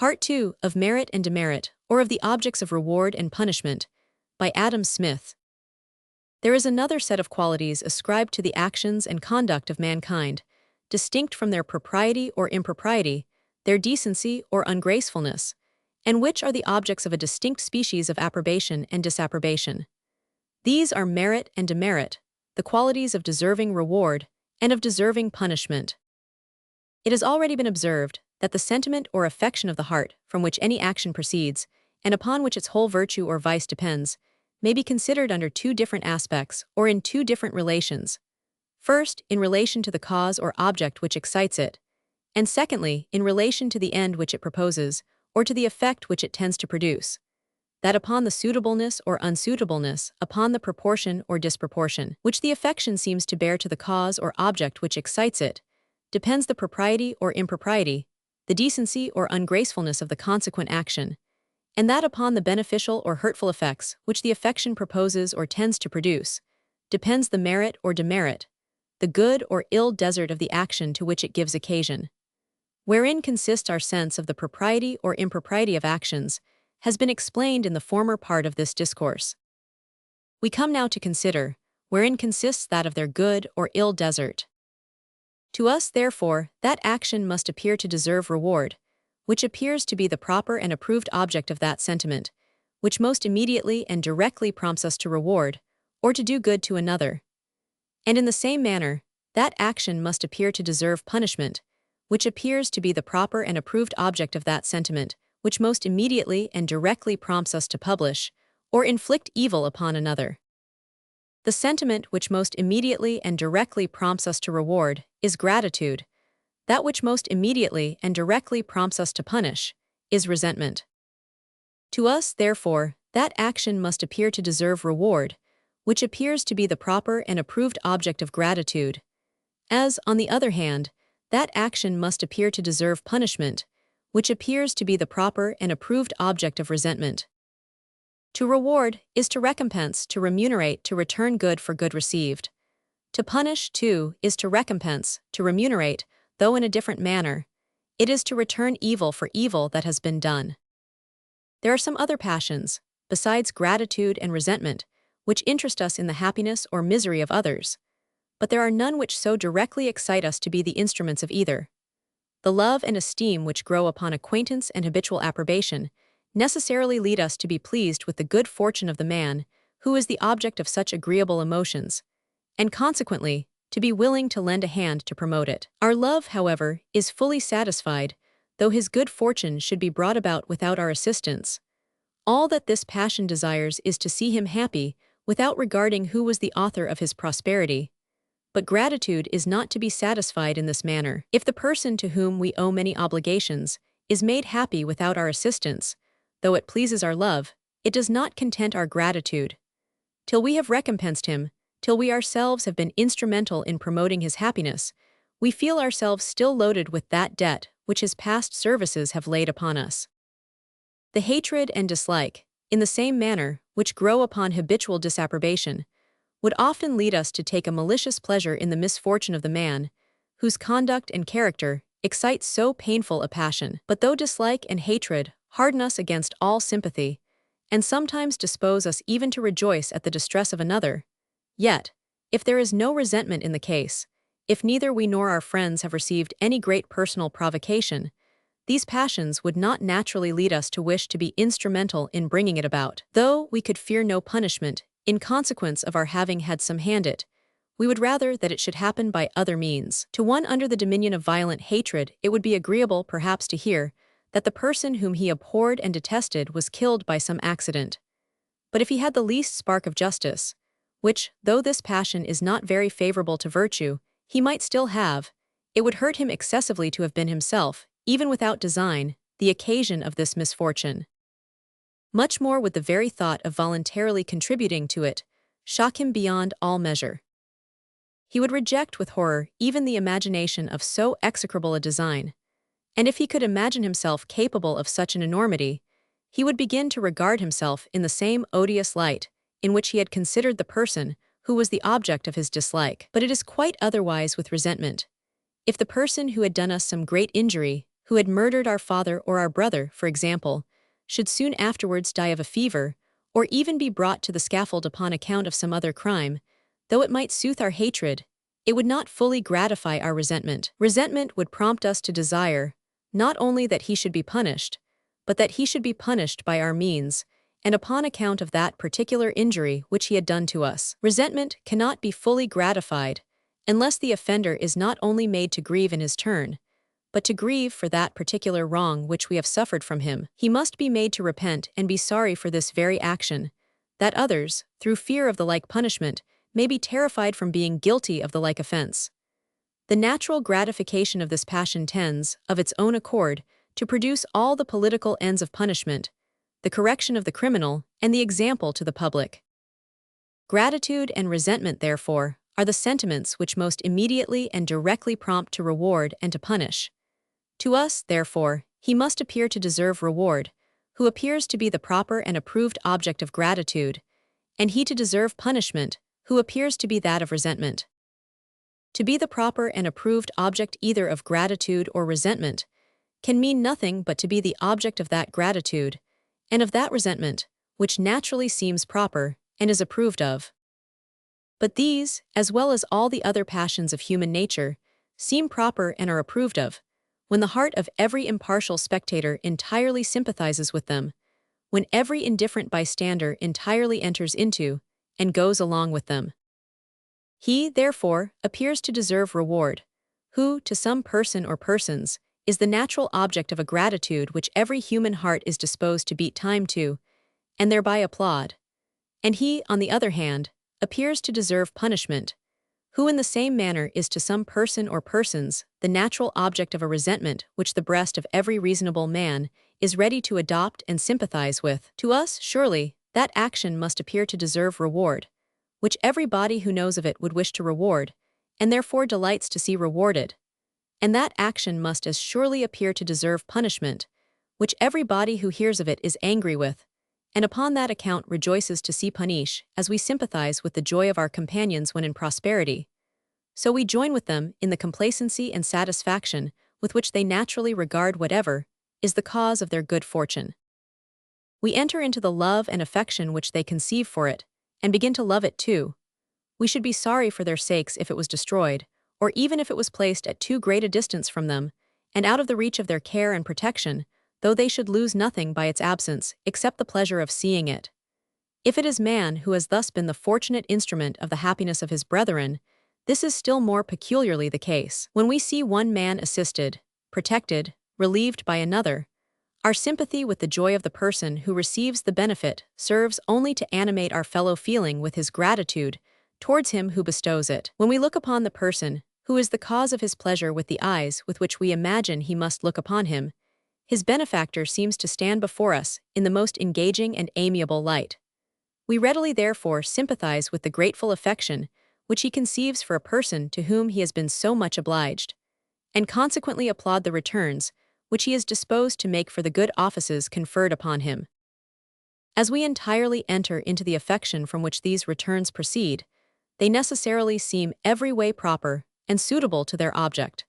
Part 2 of Merit and Demerit, or of the Objects of Reward and Punishment, by Adam Smith. There is another set of qualities ascribed to the actions and conduct of mankind, distinct from their propriety or impropriety, their decency or ungracefulness, and which are the objects of a distinct species of approbation and disapprobation. These are merit and demerit, the qualities of deserving reward and of deserving punishment. It has already been observed that the sentiment or affection of the heart from which any action proceeds, and upon which its whole virtue or vice depends, may be considered under two different aspects or in two different relations. First, in relation to the cause or object which excites it, and secondly, in relation to the end which it proposes, or to the effect which it tends to produce. That upon the suitableness or unsuitableness, upon the proportion or disproportion, which the affection seems to bear to the cause or object which excites it, depends the propriety or impropriety, the decency or ungracefulness of the consequent action, and that upon the beneficial or hurtful effects which the affection proposes or tends to produce, depends the merit or demerit, the good or ill desert of the action to which it gives occasion. Wherein consists our sense of the propriety or impropriety of actions has been explained in the former part of this discourse. We come now to consider wherein consists that of their good or ill desert. To us, therefore, that action must appear to deserve reward, which appears to be the proper and approved object of that sentiment, which most immediately and directly prompts us to reward, or to do good to another. And in the same manner, that action must appear to deserve punishment, which appears to be the proper and approved object of that sentiment, which most immediately and directly prompts us to publish, or inflict evil upon another. The sentiment which most immediately and directly prompts us to reward is gratitude. That which most immediately and directly prompts us to punish is resentment. To us, therefore, that action must appear to deserve reward, which appears to be the proper and approved object of gratitude, as, on the other hand, that action must appear to deserve punishment, which appears to be the proper and approved object of resentment. To reward is to recompense, to remunerate, to return good for good received. To punish, too, is to recompense, to remunerate, though in a different manner. It is to return evil for evil that has been done. There are some other passions, besides gratitude and resentment, which interest us in the happiness or misery of others, but there are none which so directly excite us to be the instruments of either. The love and esteem which grow upon acquaintance and habitual approbation necessarily lead us to be pleased with the good fortune of the man who is the object of such agreeable emotions, and consequently, to be willing to lend a hand to promote it. Our love, however, is fully satisfied, though his good fortune should be brought about without our assistance. All that this passion desires is to see him happy, without regarding who was the author of his prosperity. But gratitude is not to be satisfied in this manner. If the person to whom we owe many obligations is made happy without our assistance, though it pleases our love, it does not content our gratitude. Till we have recompensed him, till we ourselves have been instrumental in promoting his happiness, we feel ourselves still loaded with that debt which his past services have laid upon us. The hatred and dislike, in the same manner, which grow upon habitual disapprobation, would often lead us to take a malicious pleasure in the misfortune of the man, whose conduct and character excite so painful a passion. But though dislike and hatred harden us against all sympathy, and sometimes dispose us even to rejoice at the distress of another, yet, if there is no resentment in the case, if neither we nor our friends have received any great personal provocation, these passions would not naturally lead us to wish to be instrumental in bringing it about. Though we could fear no punishment in consequence of our having had some hand it, we would rather that it should happen by other means. To one under the dominion of violent hatred, it would be agreeable perhaps to hear that the person whom he abhorred and detested was killed by some accident. But if he had the least spark of justice, which, though this passion is not very favorable to virtue, he might still have, it would hurt him excessively to have been himself, even without design, the occasion of this misfortune. Much more would the very thought of voluntarily contributing to it shock him beyond all measure. He would reject with horror even the imagination of so execrable a design, and if he could imagine himself capable of such an enormity, he would begin to regard himself in the same odious light in which he had considered the person who was the object of his dislike. But it is quite otherwise with resentment. If the person who had done us some great injury, who had murdered our father or our brother, for example, should soon afterwards die of a fever, or even be brought to the scaffold upon account of some other crime, though it might soothe our hatred, it would not fully gratify our resentment. Resentment would prompt us to desire, not only that he should be punished, but that he should be punished by our means, and upon account of that particular injury which he had done to us. Resentment cannot be fully gratified unless the offender is not only made to grieve in his turn, but to grieve for that particular wrong which we have suffered from him. He must be made to repent and be sorry for this very action, that others, through fear of the like punishment, may be terrified from being guilty of the like offense. The natural gratification of this passion tends, of its own accord, to produce all the political ends of punishment, the correction of the criminal, and the example to the public. Gratitude and resentment, therefore, are the sentiments which most immediately and directly prompt to reward and to punish. To us, therefore, he must appear to deserve reward, who appears to be the proper and approved object of gratitude, and he to deserve punishment, who appears to be that of resentment. To be the proper and approved object either of gratitude or resentment can mean nothing but to be the object of that gratitude, and of that resentment, which naturally seems proper and is approved of. But these, as well as all the other passions of human nature, seem proper and are approved of, when the heart of every impartial spectator entirely sympathizes with them, when every indifferent bystander entirely enters into and goes along with them. He, therefore, appears to deserve reward, who, to some person or persons, is the natural object of a gratitude which every human heart is disposed to beat time to, and thereby applaud. And he, on the other hand, appears to deserve punishment, who in the same manner is to some person or persons the natural object of a resentment which the breast of every reasonable man is ready to adopt and sympathize with. To us, surely, that action must appear to deserve reward, which every body who knows of it would wish to reward, and therefore delights to see rewarded. And that action must as surely appear to deserve punishment, which every body who hears of it is angry with, and upon that account rejoices to see punish, as we sympathize with the joy of our companions when in prosperity. So we join with them in the complacency and satisfaction with which they naturally regard whatever is the cause of their good fortune. We enter into the love and affection which they conceive for it, and begin to love it too. We should be sorry for their sakes if it was destroyed, or even if it was placed at too great a distance from them, and out of the reach of their care and protection, though they should lose nothing by its absence except the pleasure of seeing it. If it is man who has thus been the fortunate instrument of the happiness of his brethren, this is still more peculiarly the case. When we see one man assisted, protected, relieved by another, our sympathy with the joy of the person who receives the benefit serves only to animate our fellow feeling with his gratitude towards him who bestows it. When we look upon the person who is the cause of his pleasure with the eyes with which we imagine he must look upon him, his benefactor seems to stand before us in the most engaging and amiable light. We readily therefore sympathize with the grateful affection which he conceives for a person to whom he has been so much obliged, and consequently applaud the returns which he is disposed to make for the good offices conferred upon him. As we entirely enter into the affection from which these returns proceed, they necessarily seem every way proper and suitable to their object.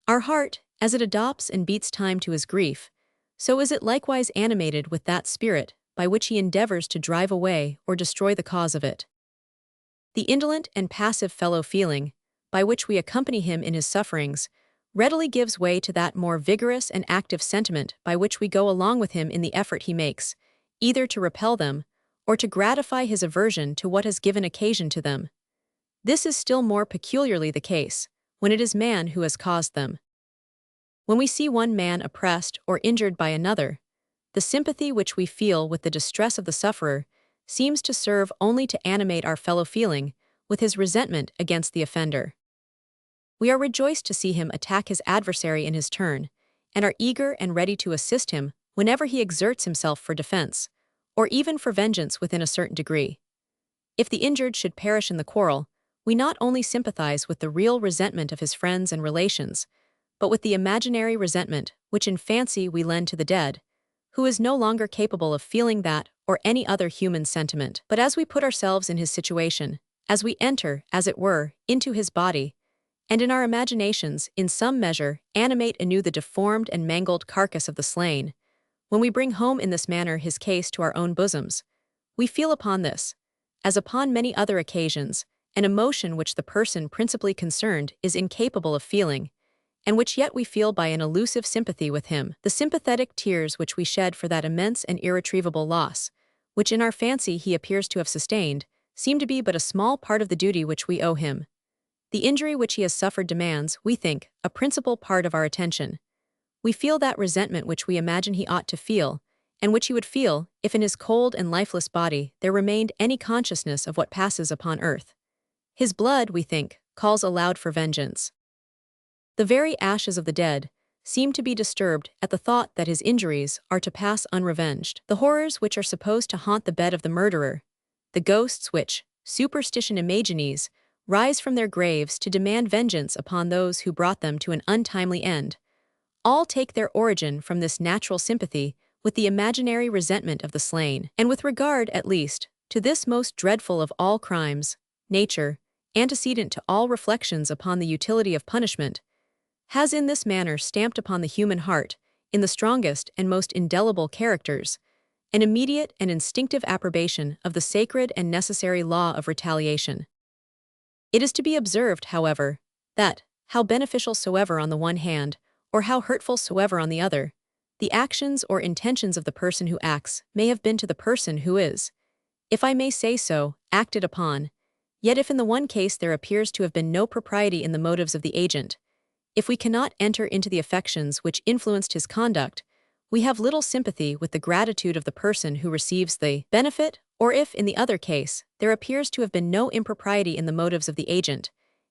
Our heart, as it adopts and beats time to his grief, so is it likewise animated with that spirit by which he endeavors to drive away or destroy the cause of it. The indolent and passive fellow feeling, by which we accompany him in his sufferings, readily gives way to that more vigorous and active sentiment by which we go along with him in the effort he makes, either to repel them, or to gratify his aversion to what has given occasion to them. This is still more peculiarly the case when it is man who has caused them. When we see one man oppressed or injured by another, the sympathy which we feel with the distress of the sufferer seems to serve only to animate our fellow feeling with his resentment against the offender. We are rejoiced to see him attack his adversary in his turn, and are eager and ready to assist him whenever he exerts himself for defense, or even for vengeance within a certain degree. If the injured should perish in the quarrel, we not only sympathize with the real resentment of his friends and relations, but with the imaginary resentment which in fancy we lend to the dead, who is no longer capable of feeling that or any other human sentiment. But as we put ourselves in his situation, as we enter, as it were, into his body, and in our imaginations, in some measure, animate anew the deformed and mangled carcass of the slain. When we bring home in this manner his case to our own bosoms, we feel upon this, as upon many other occasions, an emotion which the person principally concerned is incapable of feeling, and which yet we feel by an elusive sympathy with him, the sympathetic tears which we shed for that immense and irretrievable loss, which in our fancy he appears to have sustained, seem to be but a small part of the duty which we owe him. The injury which he has suffered demands, we think, a principal part of our attention. We feel that resentment which we imagine he ought to feel, and which he would feel if in his cold and lifeless body there remained any consciousness of what passes upon earth. His blood, we think, calls aloud for vengeance. The very ashes of the dead seem to be disturbed at the thought that his injuries are to pass unrevenged. The horrors which are supposed to haunt the bed of the murderer, the ghosts which, superstition imagines, rise from their graves to demand vengeance upon those who brought them to an untimely end, all take their origin from this natural sympathy with the imaginary resentment of the slain. And with regard, at least, to this most dreadful of all crimes, nature, antecedent to all reflections upon the utility of punishment, has in this manner stamped upon the human heart, in the strongest and most indelible characters, an immediate and instinctive approbation of the sacred and necessary law of retaliation. It is to be observed, however, that, how beneficial soever on the one hand, or how hurtful soever on the other, the actions or intentions of the person who acts may have been to the person who is, if I may say so, acted upon, yet if in the one case there appears to have been no propriety in the motives of the agent, if we cannot enter into the affections which influenced his conduct, we have little sympathy with the gratitude of the person who receives the benefit, or if, in the other case, there appears to have been no impropriety in the motives of the agent,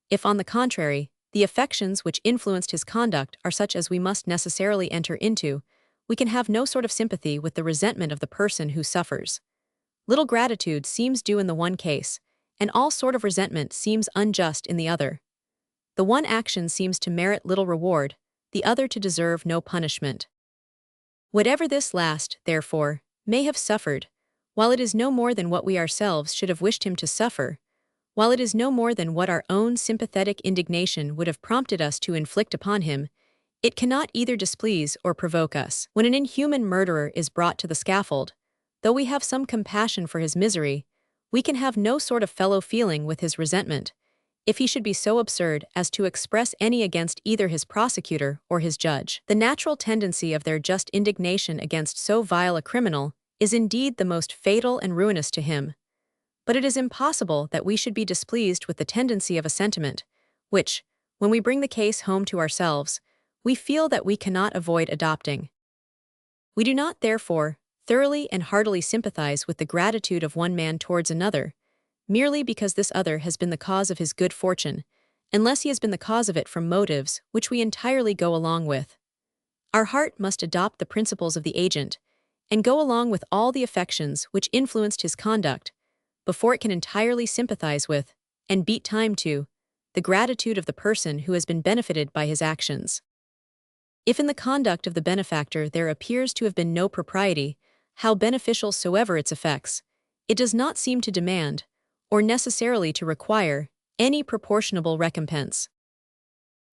if, on the contrary, the affections which influenced his conduct are such as we must necessarily enter into, we can have no sort of sympathy with the resentment of the person who suffers. Little gratitude seems due in the one case, and all sort of resentment seems unjust in the other. The one action seems to merit little reward, the other to deserve no punishment. Whatever this last, therefore, may have suffered, while it is no more than what we ourselves should have wished him to suffer, while it is no more than what our own sympathetic indignation would have prompted us to inflict upon him, it cannot either displease or provoke us. When an inhuman murderer is brought to the scaffold, though we have some compassion for his misery, we can have no sort of fellow feeling with his resentment, if he should be so absurd as to express any against either his prosecutor or his judge. The natural tendency of their just indignation against so vile a criminal is indeed the most fatal and ruinous to him, but it is impossible that we should be displeased with the tendency of a sentiment, which, when we bring the case home to ourselves, we feel that we cannot avoid adopting. We do not, therefore, thoroughly and heartily sympathize with the gratitude of one man towards another, merely because this other has been the cause of his good fortune, unless he has been the cause of it from motives which we entirely go along with. Our heart must adopt the principles of the agent, and go along with all the affections which influenced his conduct, before it can entirely sympathize with, and beat time to, the gratitude of the person who has been benefited by his actions. If in the conduct of the benefactor there appears to have been no propriety, how beneficial soever its effects, it does not seem to demand, or necessarily to require, any proportionable recompense.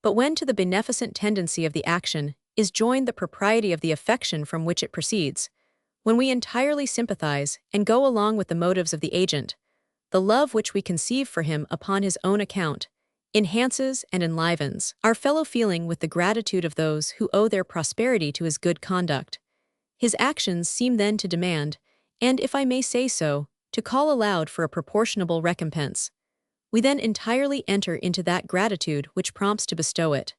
But when to the beneficent tendency of the action is joined the propriety of the affection from which it proceeds, when we entirely sympathize and go along with the motives of the agent, the love which we conceive for him upon his own account enhances and enlivens our fellow feeling with the gratitude of those who owe their prosperity to his good conduct. His actions seem then to demand, and if I may say so, to call aloud for a proportionable recompense. We then entirely enter into that gratitude which prompts to bestow it.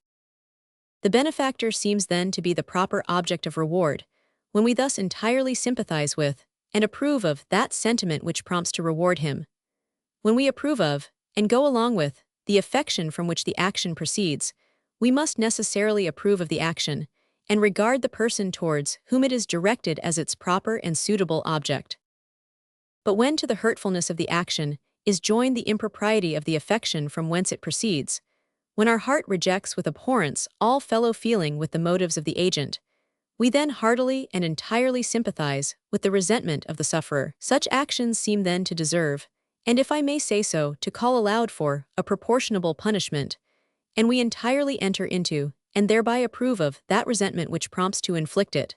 The benefactor seems then to be the proper object of reward, when we thus entirely sympathize with, and approve of, that sentiment which prompts to reward him. When we approve of, and go along with, the affection from which the action proceeds, we must necessarily approve of the action, and regard the person towards whom it is directed as its proper and suitable object. But when to the hurtfulness of the action is joined the impropriety of the affection from whence it proceeds, when our heart rejects with abhorrence all fellow feeling with the motives of the agent, we then heartily and entirely sympathize with the resentment of the sufferer. Such actions seem then to deserve, and if I may say so, to call aloud for, a proportionable punishment, and we entirely enter into, and thereby approve of, that resentment which prompts to inflict it.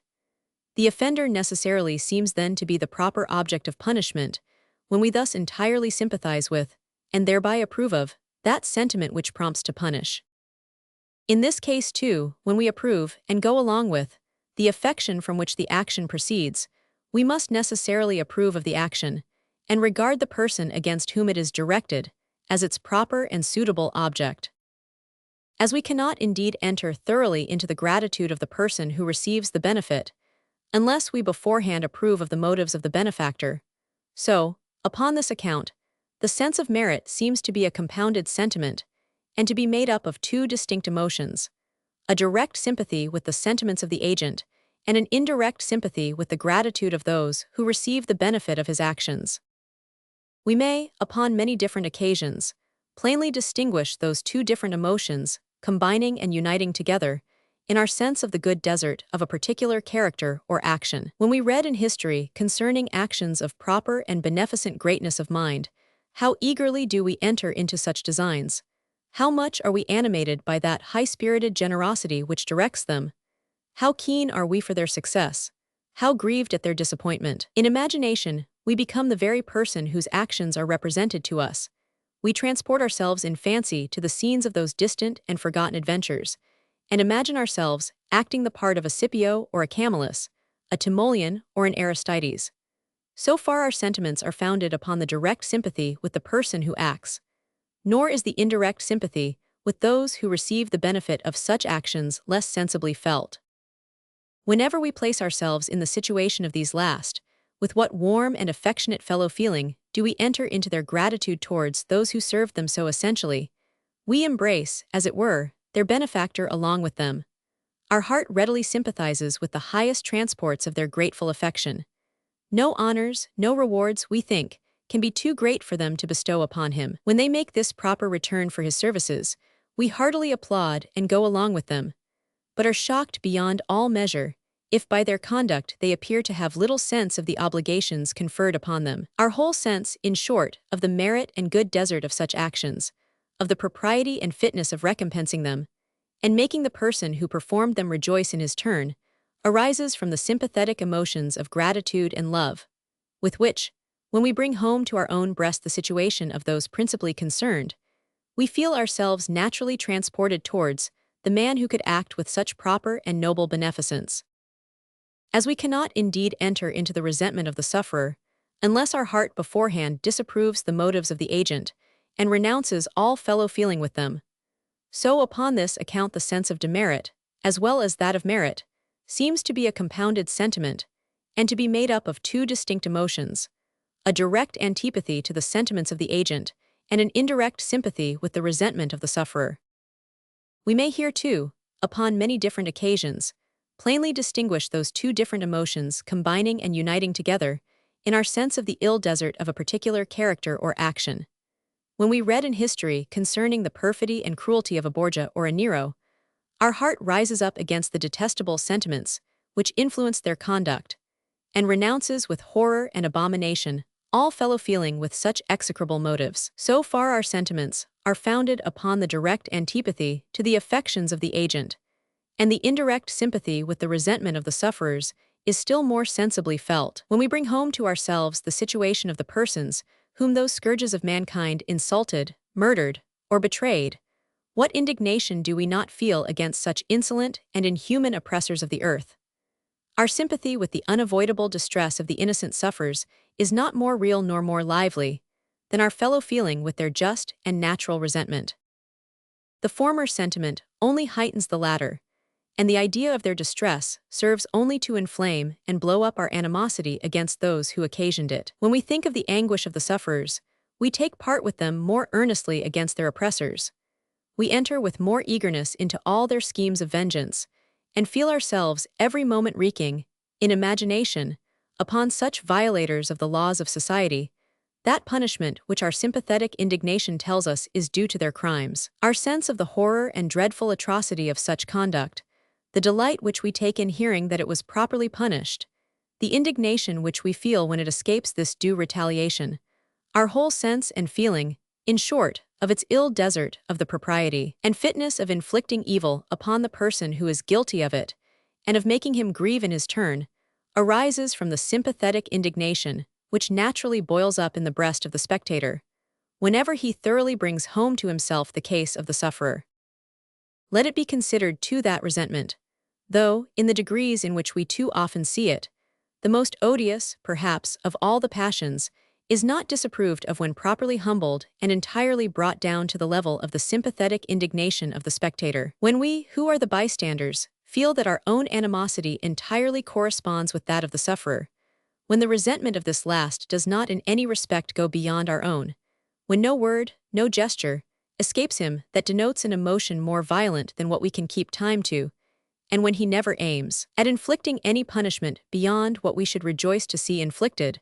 The offender necessarily seems then to be the proper object of punishment, when we thus entirely sympathize with, and thereby approve of, that sentiment which prompts to punish. In this case, too, when we approve, and go along with, the affection from which the action proceeds, we must necessarily approve of the action, and regard the person against whom it is directed as its proper and suitable object. As we cannot indeed enter thoroughly into the gratitude of the person who receives the benefit, unless we beforehand approve of the motives of the benefactor, so, upon this account, the sense of merit seems to be a compounded sentiment, and to be made up of two distinct emotions: a direct sympathy with the sentiments of the agent, and an indirect sympathy with the gratitude of those who receive the benefit of his actions. We may, upon many different occasions, plainly distinguish those two different emotions, combining and uniting together, in our sense of the good desert of a particular character or action. When we read in history concerning actions of proper and beneficent greatness of mind, how eagerly do we enter into such designs? How much are we animated by that high-spirited generosity which directs them? How keen are we for their success? How grieved at their disappointment? In imagination, we become the very person whose actions are represented to us. We transport ourselves in fancy to the scenes of those distant and forgotten adventures, and imagine ourselves acting the part of a Scipio or a Camillus, a Timoleon or an Aristides. So far our sentiments are founded upon the direct sympathy with the person who acts, nor is the indirect sympathy with those who receive the benefit of such actions less sensibly felt. Whenever we place ourselves in the situation of these last, with what warm and affectionate fellow-feeling do we enter into their gratitude towards those who served them so essentially. We embrace, as it were, their benefactor along with them. Our heart readily sympathizes with the highest transports of their grateful affection. No honors, no rewards, we think, can be too great for them to bestow upon him. When they make this proper return for his services, we heartily applaud and go along with them, but are shocked beyond all measure if by their conduct they appear to have little sense of the obligations conferred upon them. Our whole sense, in short, of the merit and good desert of such actions, of the propriety and fitness of recompensing them, and making the person who performed them rejoice in his turn, arises from the sympathetic emotions of gratitude and love, with which, when we bring home to our own breast the situation of those principally concerned, we feel ourselves naturally transported towards the man who could act with such proper and noble beneficence. As we cannot indeed enter into the resentment of the sufferer, unless our heart beforehand disapproves the motives of the agent, and renounces all fellow-feeling with them, so upon this account the sense of demerit, as well as that of merit, seems to be a compounded sentiment, and to be made up of two distinct emotions: a direct antipathy to the sentiments of the agent, and an indirect sympathy with the resentment of the sufferer. We may here, too, upon many different occasions, plainly distinguish those two different emotions combining and uniting together, in our sense of the ill desert of a particular character or action. When we read in history concerning the perfidy and cruelty of a Borgia or a Nero, our heart rises up against the detestable sentiments which influenced their conduct, and renounces with horror and abomination all fellow-feeling with such execrable motives. So far our sentiments are founded upon the direct antipathy to the affections of the agent, and the indirect sympathy with the resentment of the sufferers is still more sensibly felt when we bring home to ourselves the situation of the persons whom those scourges of mankind insulted, murdered, or betrayed. What indignation do we not feel against such insolent and inhuman oppressors of the earth? Our sympathy with the unavoidable distress of the innocent sufferers is not more real nor more lively than our fellow-feeling with their just and natural resentment. The former sentiment only heightens the latter, and the idea of their distress serves only to inflame and blow up our animosity against those who occasioned it. When we think of the anguish of the sufferers, we take part with them more earnestly against their oppressors. We enter with more eagerness into all their schemes of vengeance, and feel ourselves every moment wreaking, in imagination, upon such violators of the laws of society, that punishment which our sympathetic indignation tells us is due to their crimes. Our sense of the horror and dreadful atrocity of such conduct, the delight which we take in hearing that it was properly punished, the indignation which we feel when it escapes this due retaliation, our whole sense and feeling, in short, of its ill desert of the propriety and fitness of inflicting evil upon the person who is guilty of it, and of making him grieve in his turn, arises from the sympathetic indignation which naturally boils up in the breast of the spectator, whenever he thoroughly brings home to himself the case of the sufferer. Let it be considered too that resentment, though, in the degrees in which we too often see it, the most odious, perhaps, of all the passions, is not disapproved of when properly humbled and entirely brought down to the level of the sympathetic indignation of the spectator. When we, who are the bystanders, feel that our own animosity entirely corresponds with that of the sufferer, when the resentment of this last does not in any respect go beyond our own, when no word, no gesture, escapes him that denotes an emotion more violent than what we can keep time to, and when he never aims at inflicting any punishment beyond what we should rejoice to see inflicted,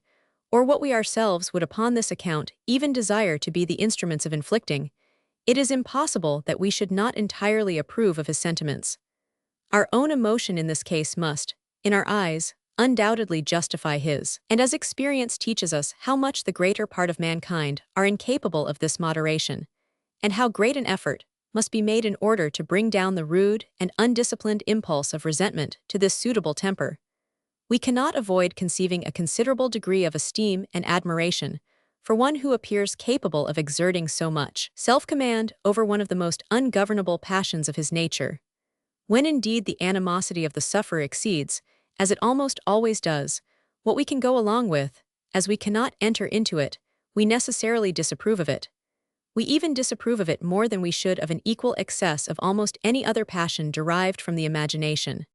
or what we ourselves would upon this account even desire to be the instruments of inflicting, it is impossible that we should not entirely approve of his sentiments. Our own emotion in this case must, in our eyes, undoubtedly justify his, and as experience teaches us how much the greater part of mankind are incapable of this moderation, and how great an effort must be made in order to bring down the rude and undisciplined impulse of resentment to this suitable temper, we cannot avoid conceiving a considerable degree of esteem and admiration for one who appears capable of exerting so much self-command over one of the most ungovernable passions of his nature. When indeed the animosity of the sufferer exceeds, as it almost always does, what we can go along with, as we cannot enter into it, we necessarily disapprove of it. We even disapprove of it more than we should of an equal excess of almost any other passion derived from the imagination.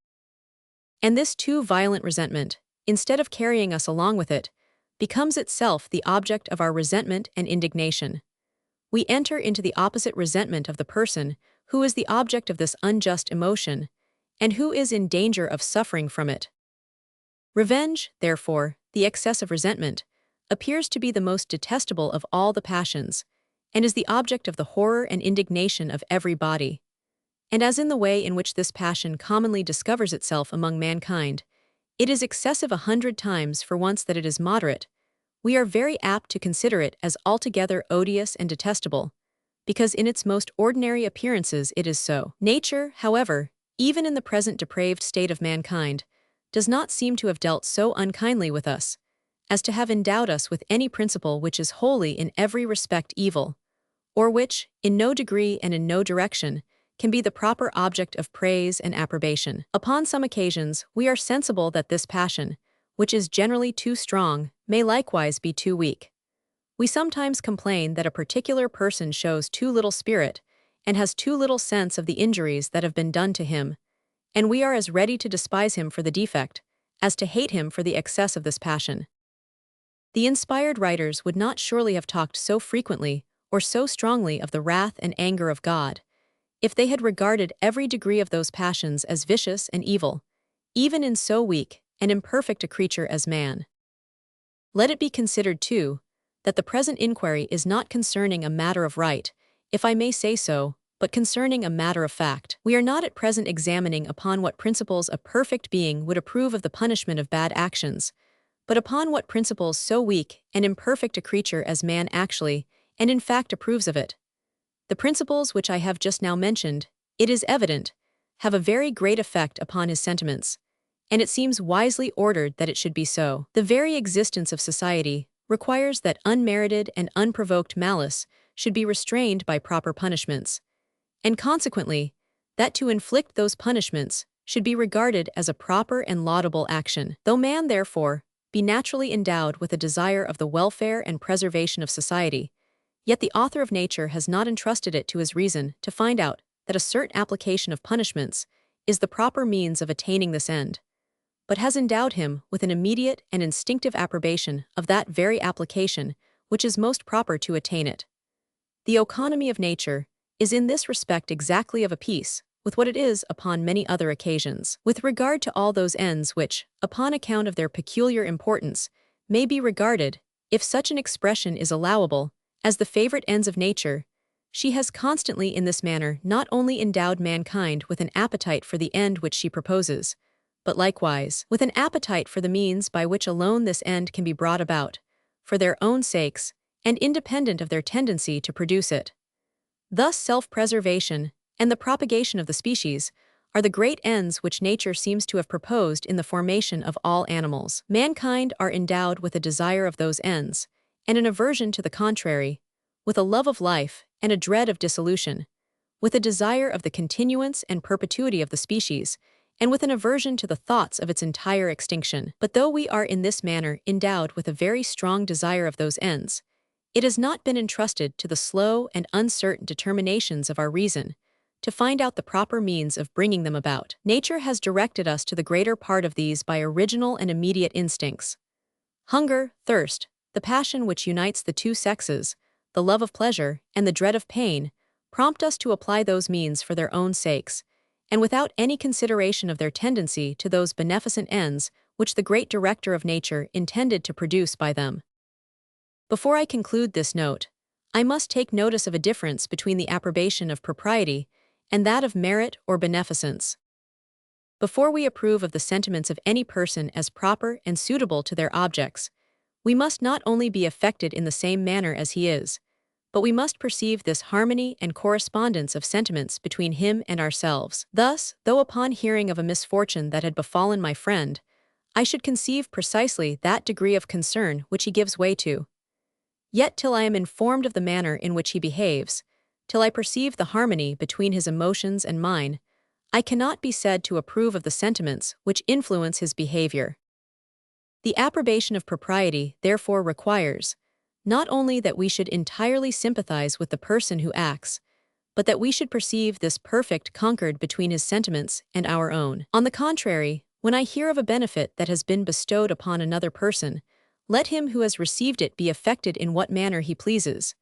And this too violent resentment, instead of carrying us along with it, becomes itself the object of our resentment and indignation. We enter into the opposite resentment of the person who is the object of this unjust emotion, and who is in danger of suffering from it. Revenge, therefore, the excess of resentment, appears to be the most detestable of all the passions, and is the object of the horror and indignation of every body. And as in the way in which this passion commonly discovers itself among mankind, it is excessive 100 times for once that it is moderate, we are very apt to consider it as altogether odious and detestable, because in its most ordinary appearances it is so. Nature, however, even in the present depraved state of mankind, does not seem to have dealt so unkindly with us, as to have endowed us with any principle which is wholly in every respect evil, or which, in no degree and in no direction, can be the proper object of praise and approbation. Upon some occasions, we are sensible that this passion, which is generally too strong, may likewise be too weak. We sometimes complain that a particular person shows too little spirit, and has too little sense of the injuries that have been done to him, and we are as ready to despise him for the defect, as to hate him for the excess of this passion. The inspired writers would not surely have talked so frequently or so strongly of the wrath and anger of God, if they had regarded every degree of those passions as vicious and evil, even in so weak and imperfect a creature as man. Let it be considered, too, that the present inquiry is not concerning a matter of right, if I may say so, but concerning a matter of fact. We are not at present examining upon what principles a perfect being would approve of the punishment of bad actions, but upon what principles so weak and imperfect a creature as man actually, and in fact approves of it. The principles which I have just now mentioned, it is evident, have a very great effect upon his sentiments, and it seems wisely ordered that it should be so. The very existence of society requires that unmerited and unprovoked malice should be restrained by proper punishments, and consequently, that to inflict those punishments should be regarded as a proper and laudable action. Though man, therefore, be naturally endowed with a desire of the welfare and preservation of society, yet the author of nature has not entrusted it to his reason to find out that a certain application of punishments is the proper means of attaining this end, but has endowed him with an immediate and instinctive approbation of that very application which is most proper to attain it. The economy of nature is in this respect exactly of a piece with what it is upon many other occasions. With regard to all those ends which, upon account of their peculiar importance, may be regarded, if such an expression is allowable, as the favorite ends of nature, she has constantly in this manner not only endowed mankind with an appetite for the end which she proposes, but likewise with an appetite for the means by which alone this end can be brought about, for their own sakes, and independent of their tendency to produce it. Thus self-preservation and the propagation of the species are the great ends which nature seems to have proposed in the formation of all animals. Mankind are endowed with a desire of those ends, and an aversion to the contrary, with a love of life and a dread of dissolution, with a desire of the continuance and perpetuity of the species, and with an aversion to the thoughts of its entire extinction. But though we are in this manner endowed with a very strong desire of those ends, it has not been entrusted to the slow and uncertain determinations of our reason to find out the proper means of bringing them about. Nature has directed us to the greater part of these by original and immediate instincts. Hunger, thirst, the passion which unites the two sexes, the love of pleasure, and the dread of pain, prompt us to apply those means for their own sakes, and without any consideration of their tendency to those beneficent ends which the great Director of nature intended to produce by them. Before I conclude this note, I must take notice of a difference between the approbation of propriety and that of merit or beneficence. Before we approve of the sentiments of any person as proper and suitable to their objects, we must not only be affected in the same manner as he is, but we must perceive this harmony and correspondence of sentiments between him and ourselves. Thus, though upon hearing of a misfortune that had befallen my friend, I should conceive precisely that degree of concern which he gives way to, yet till I am informed of the manner in which he behaves, till I perceive the harmony between his emotions and mine, I cannot be said to approve of the sentiments which influence his behavior. The approbation of propriety therefore requires, not only that we should entirely sympathize with the person who acts, but that we should perceive this perfect concord between his sentiments and our own. On the contrary, when I hear of a benefit that has been bestowed upon another person, let him who has received it be affected in what manner he pleases.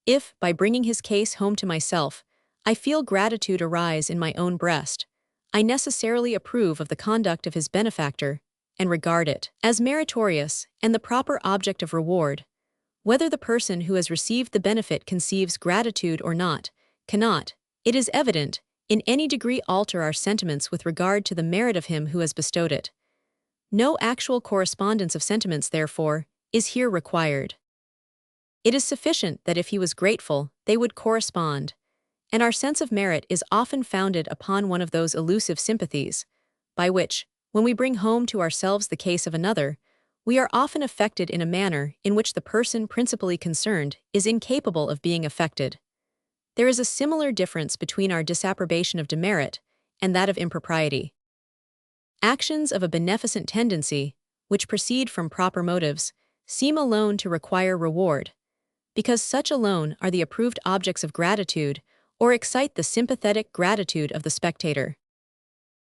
If, by bringing his case home to myself, I feel gratitude arise in my own breast, I necessarily approve of the conduct of his benefactor, and regard it as meritorious and the proper object of reward. Whether the person who has received the benefit conceives gratitude or not, cannot, it is evident, in any degree alter our sentiments with regard to the merit of him who has bestowed it. No actual correspondence of sentiments, therefore, is here required. It is sufficient that if he was grateful, they would correspond, and our sense of merit is often founded upon one of those elusive sympathies, by which, when we bring home to ourselves the case of another, we are often affected in a manner in which the person principally concerned is incapable of being affected. There is a similar difference between our disapprobation of demerit and that of impropriety. Actions of a beneficent tendency, which proceed from proper motives, seem alone to require reward, because such alone are the approved objects of gratitude or excite the sympathetic gratitude of the spectator.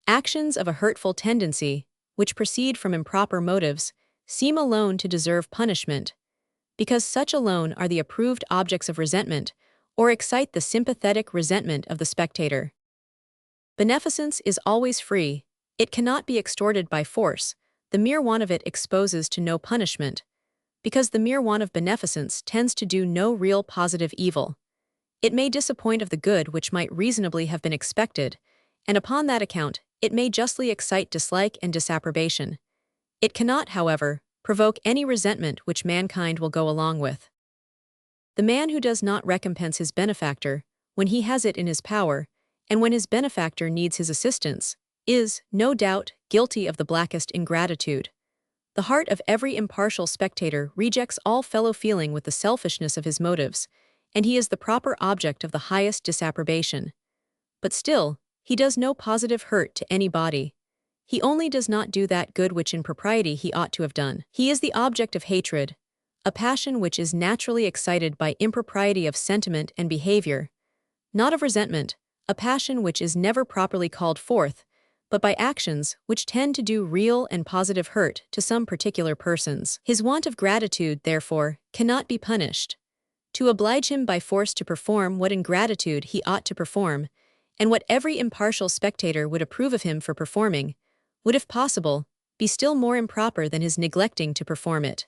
Actions of a hurtful tendency, which proceed from improper motives, seem alone to deserve punishment, because such alone are the approved objects of resentment or excite the sympathetic resentment of the spectator. Beneficence is always free, it cannot be extorted by force, the mere want of it exposes to no punishment, because the mere want of beneficence tends to do no real positive evil. It may disappoint of the good which might reasonably have been expected, and upon that account it may justly excite dislike and disapprobation. It cannot, however, provoke any resentment which mankind will go along with. The man who does not recompense his benefactor, when he has it in his power, and when his benefactor needs his assistance, is, no doubt, guilty of the blackest ingratitude. The heart of every impartial spectator rejects all fellow feeling with the selfishness of his motives, and he is the proper object of the highest disapprobation. But still, he does no positive hurt to any body. He only does not do that good which in propriety he ought to have done. He is the object of hatred, a passion which is naturally excited by impropriety of sentiment and behavior, not of resentment, a passion which is never properly called forth, but by actions which tend to do real and positive hurt to some particular persons. His want of gratitude, therefore, cannot be punished. To oblige him by force to perform what in gratitude he ought to perform, and what every impartial spectator would approve of him for performing, would, if possible, be still more improper than his neglecting to perform it.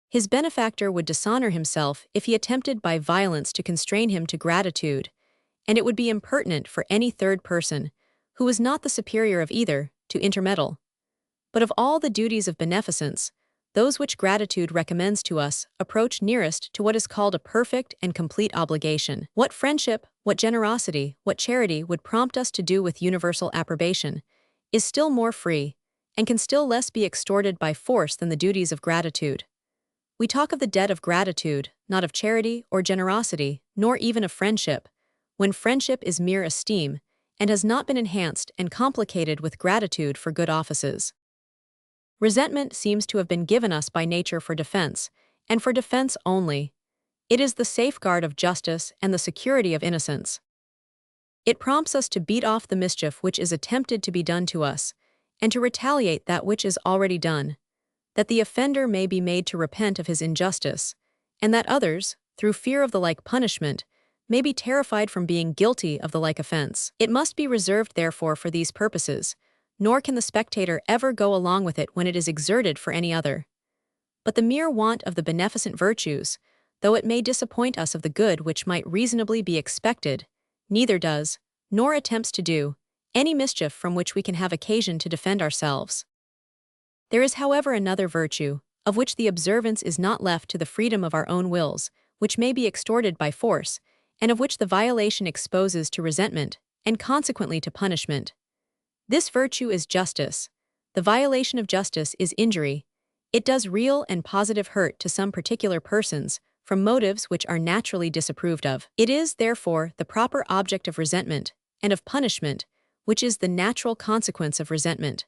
His benefactor would dishonor himself if he attempted by violence to constrain him to gratitude, and it would be impertinent for any third person, who was not the superior of either, to intermeddle. But of all the duties of beneficence, those which gratitude recommends to us approach nearest to what is called a perfect and complete obligation. What friendship, what generosity, what charity would prompt us to do with universal approbation is still more free, and can still less be extorted by force than the duties of gratitude. We talk of the debt of gratitude, not of charity or generosity, nor even of friendship, when friendship is mere esteem, and has not been enhanced and complicated with gratitude for good offices. Resentment seems to have been given us by nature for defense, and for defense only. It is the safeguard of justice and the security of innocence. It prompts us to beat off the mischief which is attempted to be done to us, and to retaliate that which is already done, that the offender may be made to repent of his injustice, and that others, through fear of the like punishment, may be terrified from being guilty of the like offense. It must be reserved therefore for these purposes, nor can the spectator ever go along with it when it is exerted for any other. But the mere want of the beneficent virtues, though it may disappoint us of the good which might reasonably be expected, neither does, nor attempts to do, any mischief from which we can have occasion to defend ourselves. There is, however, another virtue, of which the observance is not left to the freedom of our own wills, which may be extorted by force, and of which the violation exposes to resentment, and consequently to punishment. This virtue is justice. The violation of justice is injury. It does real and positive hurt to some particular persons, from motives which are naturally disapproved of. It is, therefore, the proper object of resentment, and of punishment, which is the natural consequence of resentment.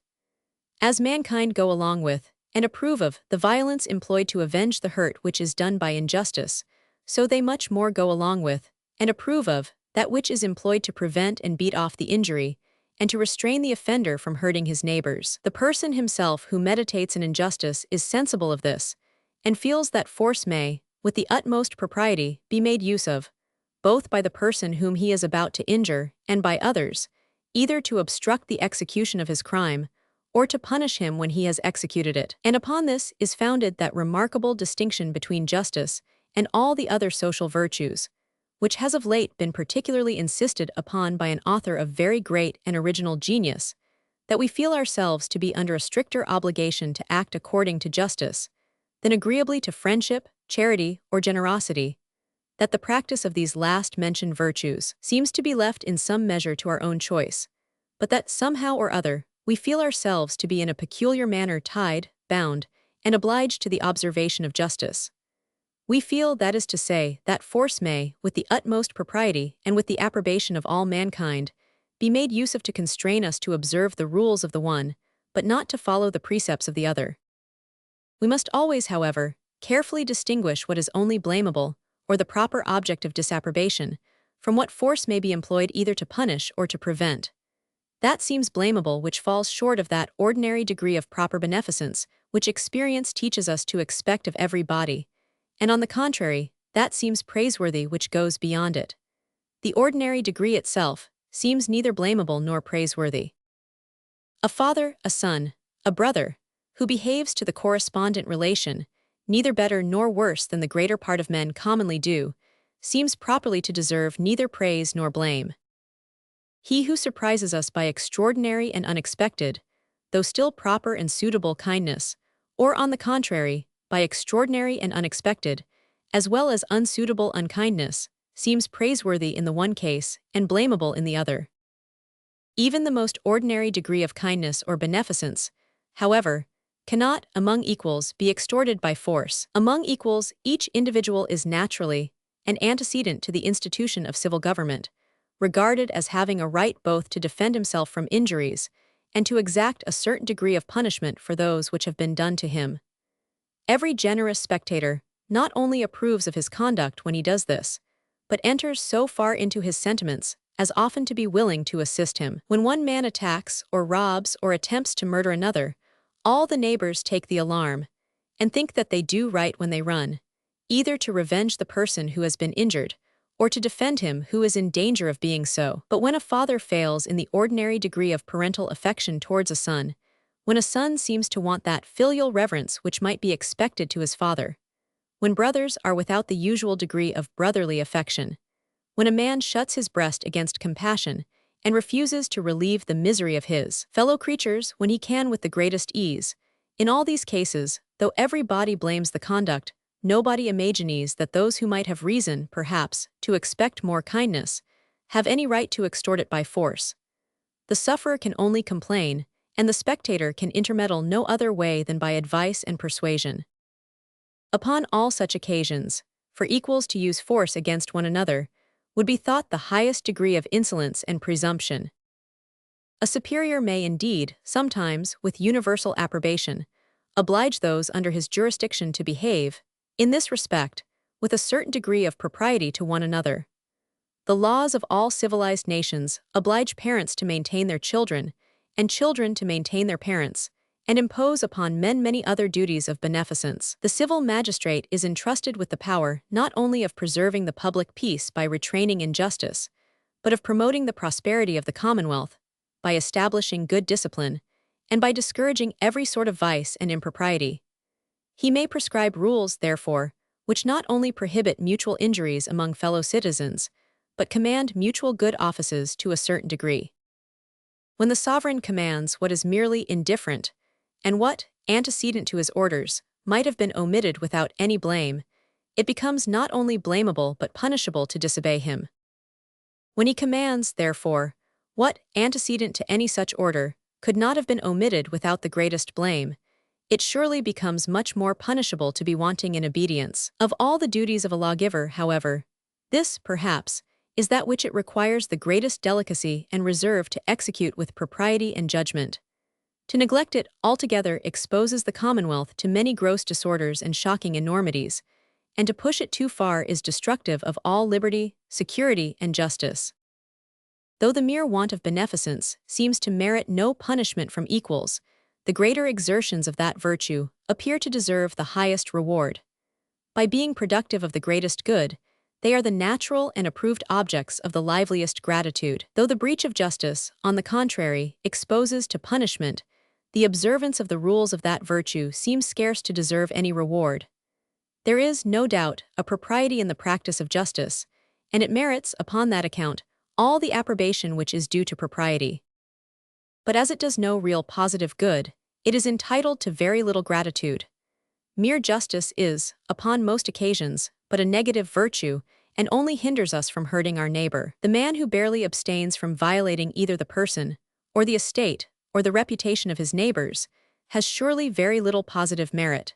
As mankind go along with, and approve of, the violence employed to avenge the hurt which is done by injustice, so they much more go along with, and approve of, that which is employed to prevent and beat off the injury, and to restrain the offender from hurting his neighbors. The person himself who meditates an injustice is sensible of this, and feels that force may, with the utmost propriety, be made use of, both by the person whom he is about to injure, and by others, either to obstruct the execution of his crime, or to punish him when he has executed it. And upon this is founded that remarkable distinction between justice and all the other social virtues, which has of late been particularly insisted upon by an author of very great and original genius, that we feel ourselves to be under a stricter obligation to act according to justice, than agreeably to friendship, charity, or generosity, that the practice of these last mentioned virtues seems to be left in some measure to our own choice, but that somehow or other we feel ourselves to be in a peculiar manner tied, bound, and obliged to the observation of justice. We feel, that is to say, that force may, with the utmost propriety and with the approbation of all mankind, be made use of to constrain us to observe the rules of the one, but not to follow the precepts of the other. We must always, however, carefully distinguish what is only blamable, or the proper object of disapprobation, from what force may be employed either to punish or to prevent. That seems blamable which falls short of that ordinary degree of proper beneficence which experience teaches us to expect of every body, and on the contrary, that seems praiseworthy which goes beyond it. The ordinary degree itself seems neither blamable nor praiseworthy. A father, a son, a brother, who behaves to the correspondent relation, neither better nor worse than the greater part of men commonly do, seems properly to deserve neither praise nor blame. He who surprises us by extraordinary and unexpected, though still proper and suitable kindness, or on the contrary, by extraordinary and unexpected, as well as unsuitable unkindness, seems praiseworthy in the one case and blamable in the other. Even the most ordinary degree of kindness or beneficence, however, cannot, among equals, be extorted by force. Among equals, each individual is naturally, and antecedent to the institution of civil government, regarded as having a right both to defend himself from injuries and to exact a certain degree of punishment for those which have been done to him. Every generous spectator not only approves of his conduct when he does this, but enters so far into his sentiments as often to be willing to assist him. When one man attacks or robs or attempts to murder another, all the neighbors take the alarm, and think that they do right when they run, either to revenge the person who has been injured, or to defend him who is in danger of being so. But when a father fails in the ordinary degree of parental affection towards a son, when a son seems to want that filial reverence which might be expected to his father, when brothers are without the usual degree of brotherly affection, when a man shuts his breast against compassion and refuses to relieve the misery of his fellow creatures when he can with the greatest ease, In all these cases, though every body blames the conduct, nobody imagines that those who might have reason, perhaps, to expect more kindness, have any right to extort it by force. The sufferer can only complain, and the spectator can intermeddle no other way than by advice and persuasion. Upon all such occasions, for equals to use force against one another would be thought the highest degree of insolence and presumption. A superior may indeed, sometimes, with universal approbation, oblige those under his jurisdiction to behave, in this respect, with a certain degree of propriety to one another. The laws of all civilized nations oblige parents to maintain their children, and children to maintain their parents, and impose upon men many other duties of beneficence. The civil magistrate is entrusted with the power not only of preserving the public peace by retraining injustice, but of promoting the prosperity of the commonwealth, by establishing good discipline, and by discouraging every sort of vice and impropriety. He may prescribe rules, therefore, which not only prohibit mutual injuries among fellow citizens, but command mutual good offices to a certain degree. When the sovereign commands what is merely indifferent, and what, antecedent to his orders, might have been omitted without any blame, it becomes not only blamable but punishable to disobey him. When he commands, therefore, what, antecedent to any such order, could not have been omitted without the greatest blame, it surely becomes much more punishable to be wanting in obedience. Of all the duties of a lawgiver, however, this, perhaps, is that which it requires the greatest delicacy and reserve to execute with propriety and judgment. To neglect it altogether exposes the commonwealth to many gross disorders and shocking enormities, and to push it too far is destructive of all liberty, security, and justice. Though the mere want of beneficence seems to merit no punishment from equals, the greater exertions of that virtue appear to deserve the highest reward. By being productive of the greatest good, they are the natural and approved objects of the liveliest gratitude. Though the breach of justice, on the contrary, exposes to punishment, the observance of the rules of that virtue seems scarce to deserve any reward. There is, no doubt, a propriety in the practice of justice, and it merits, upon that account, all the approbation which is due to propriety. But as it does no real positive good, it is entitled to very little gratitude. Mere justice is, upon most occasions, but a negative virtue, and only hinders us from hurting our neighbor. The man who barely abstains from violating either the person, or the estate, or the reputation of his neighbors, has surely very little positive merit.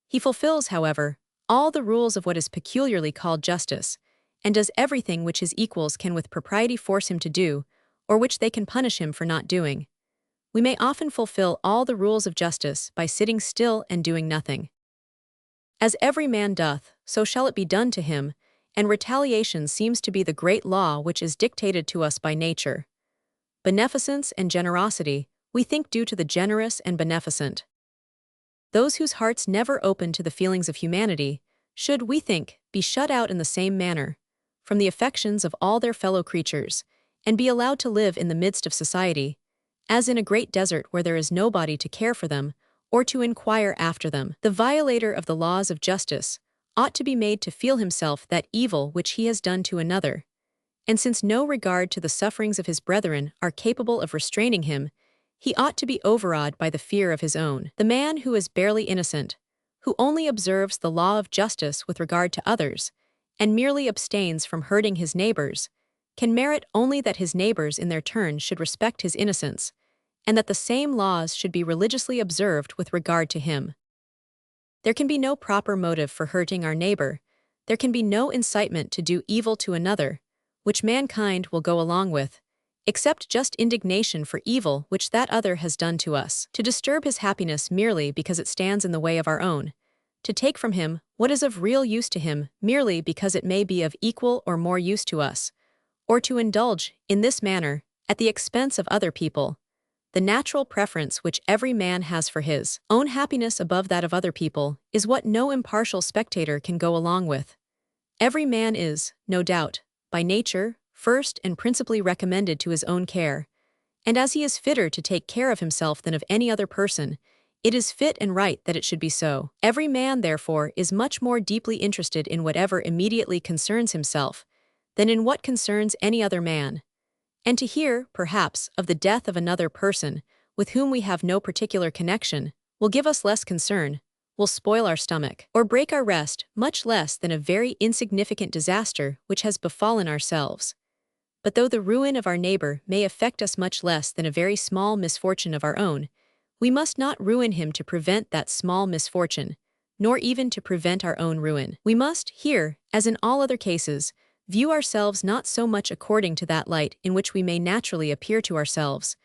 He fulfills, however, all the rules of what is peculiarly called justice, and does everything which his equals can with propriety force him to do, or which they can punish him for not doing. We may often fulfill all the rules of justice by sitting still and doing nothing. As every man doth, so shall it be done to him, and retaliation seems to be the great law which is dictated to us by nature. Beneficence and generosity we think due to the generous and beneficent. Those whose hearts never open to the feelings of humanity should, we think, be shut out in the same manner from the affections of all their fellow creatures, and be allowed to live in the midst of society, as in a great desert where there is nobody to care for them or to inquire after them. The violator of the laws of justice ought to be made to feel himself that evil which he has done to another, and since no regard to the sufferings of his brethren are capable of restraining him, he ought to be overawed by the fear of his own. The man who is barely innocent, who only observes the law of justice with regard to others, and merely abstains from hurting his neighbors, can merit only that his neighbors in their turn should respect his innocence, and that the same laws should be religiously observed with regard to him. There can be no proper motive for hurting our neighbor, there can be no incitement to do evil to another, which mankind will go along with, except just indignation for evil which that other has done to us. To disturb his happiness merely because it stands in the way of our own, to take from him what is of real use to him merely because it may be of equal or more use to us, or to indulge, in this manner, at the expense of other people, the natural preference which every man has for his own happiness above that of other people, is what no impartial spectator can go along with. Every man is, no doubt, by nature, first and principally recommended to his own care, and as he is fitter to take care of himself than of any other person, it is fit and right that it should be so. Every man, therefore, is much more deeply interested in whatever immediately concerns himself than in what concerns any other man. And to hear, perhaps, of the death of another person, with whom we have no particular connection, will give us less concern, will spoil our stomach, or break our rest much less than a very insignificant disaster which has befallen ourselves. But though the ruin of our neighbor may affect us much less than a very small misfortune of our own, we must not ruin him to prevent that small misfortune, nor even to prevent our own ruin. We must, here, as in all other cases, view ourselves not so much according to that light in which we may naturally appear to ourselves,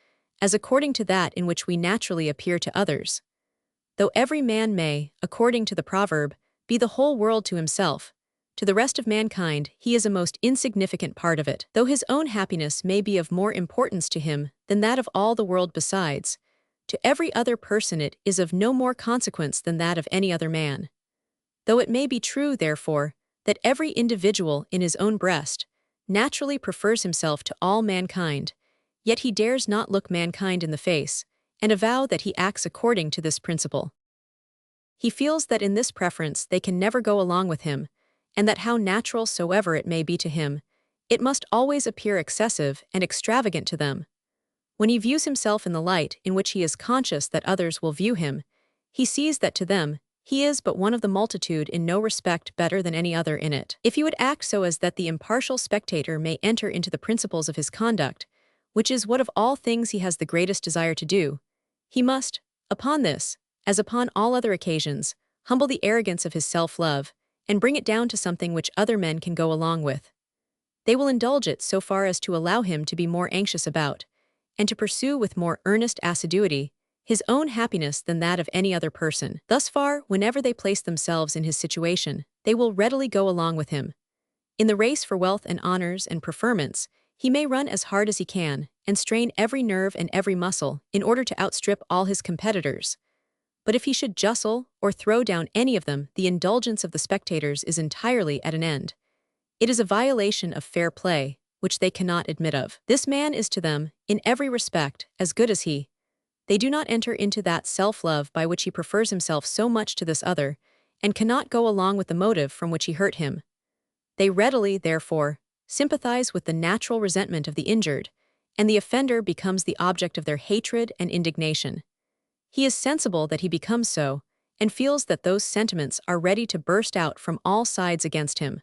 as according to that in which we naturally appear to others. Though every man may, according to the proverb, be the whole world to himself, to the rest of mankind he is a most insignificant part of it. Though his own happiness may be of more importance to him than that of all the world besides, to every other person it is of no more consequence than that of any other man. Though it may be true, therefore, that every individual in his own breast naturally prefers himself to all mankind, yet he dares not look mankind in the face and avow that he acts according to this principle. He feels that in this preference they can never go along with him, and that how natural soever it may be to him, it must always appear excessive and extravagant to them. When he views himself in the light in which he is conscious that others will view him, he sees that to them he is but one of the multitude, in no respect better than any other in it. If he would act so as that the impartial spectator may enter into the principles of his conduct, which is what of all things he has the greatest desire to do, he must, upon this, as upon all other occasions, humble the arrogance of his self-love, and bring it down to something which other men can go along with. They will indulge it so far as to allow him to be more anxious about, and to pursue with more earnest assiduity, his own happiness than that of any other person. Thus far, whenever they place themselves in his situation, they will readily go along with him. In the race for wealth and honors and preferments, he may run as hard as he can, and strain every nerve and every muscle in order to outstrip all his competitors. But if he should justle or throw down any of them, the indulgence of the spectators is entirely at an end. It is a violation of fair play, which they cannot admit of. This man is to them, in every respect, as good as he. They do not enter into that self-love by which he prefers himself so much to this other, and cannot go along with the motive from which he hurt him. They readily, therefore, sympathize with the natural resentment of the injured, and the offender becomes the object of their hatred and indignation. He is sensible that he becomes so, and feels that those sentiments are ready to burst out from all sides against him.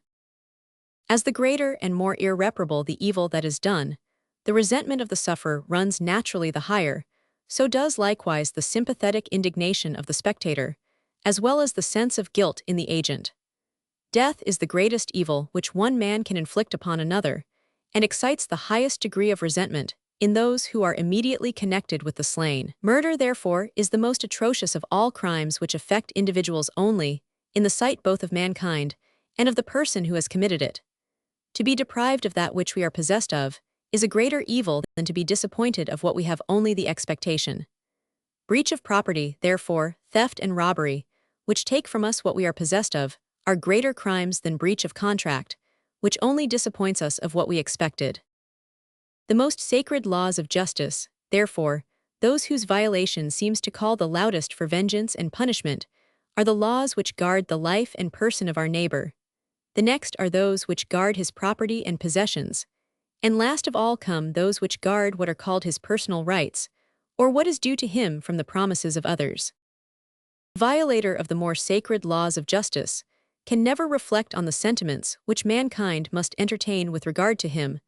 As the greater and more irreparable the evil that is done, the resentment of the sufferer runs naturally the higher, so does likewise the sympathetic indignation of the spectator, as well as the sense of guilt in the agent. Death is the greatest evil which one man can inflict upon another, and excites the highest degree of resentment in those who are immediately connected with the slain. Murder, therefore, is the most atrocious of all crimes which affect individuals only, in the sight both of mankind and of the person who has committed it. To be deprived of that which we are possessed of is a greater evil than to be disappointed of what we have only the expectation. Breach of property, therefore, theft and robbery, which take from us what we are possessed of, are greater crimes than breach of contract, which only disappoints us of what we expected. The most sacred laws of justice, therefore, those whose violation seems to call the loudest for vengeance and punishment, are the laws which guard the life and person of our neighbor. The next are those which guard his property and possessions, and last of all come those which guard what are called his personal rights, or what is due to him from the promises of others. The violator of the more sacred laws of justice can never reflect on the sentiments which mankind must entertain with regard to him,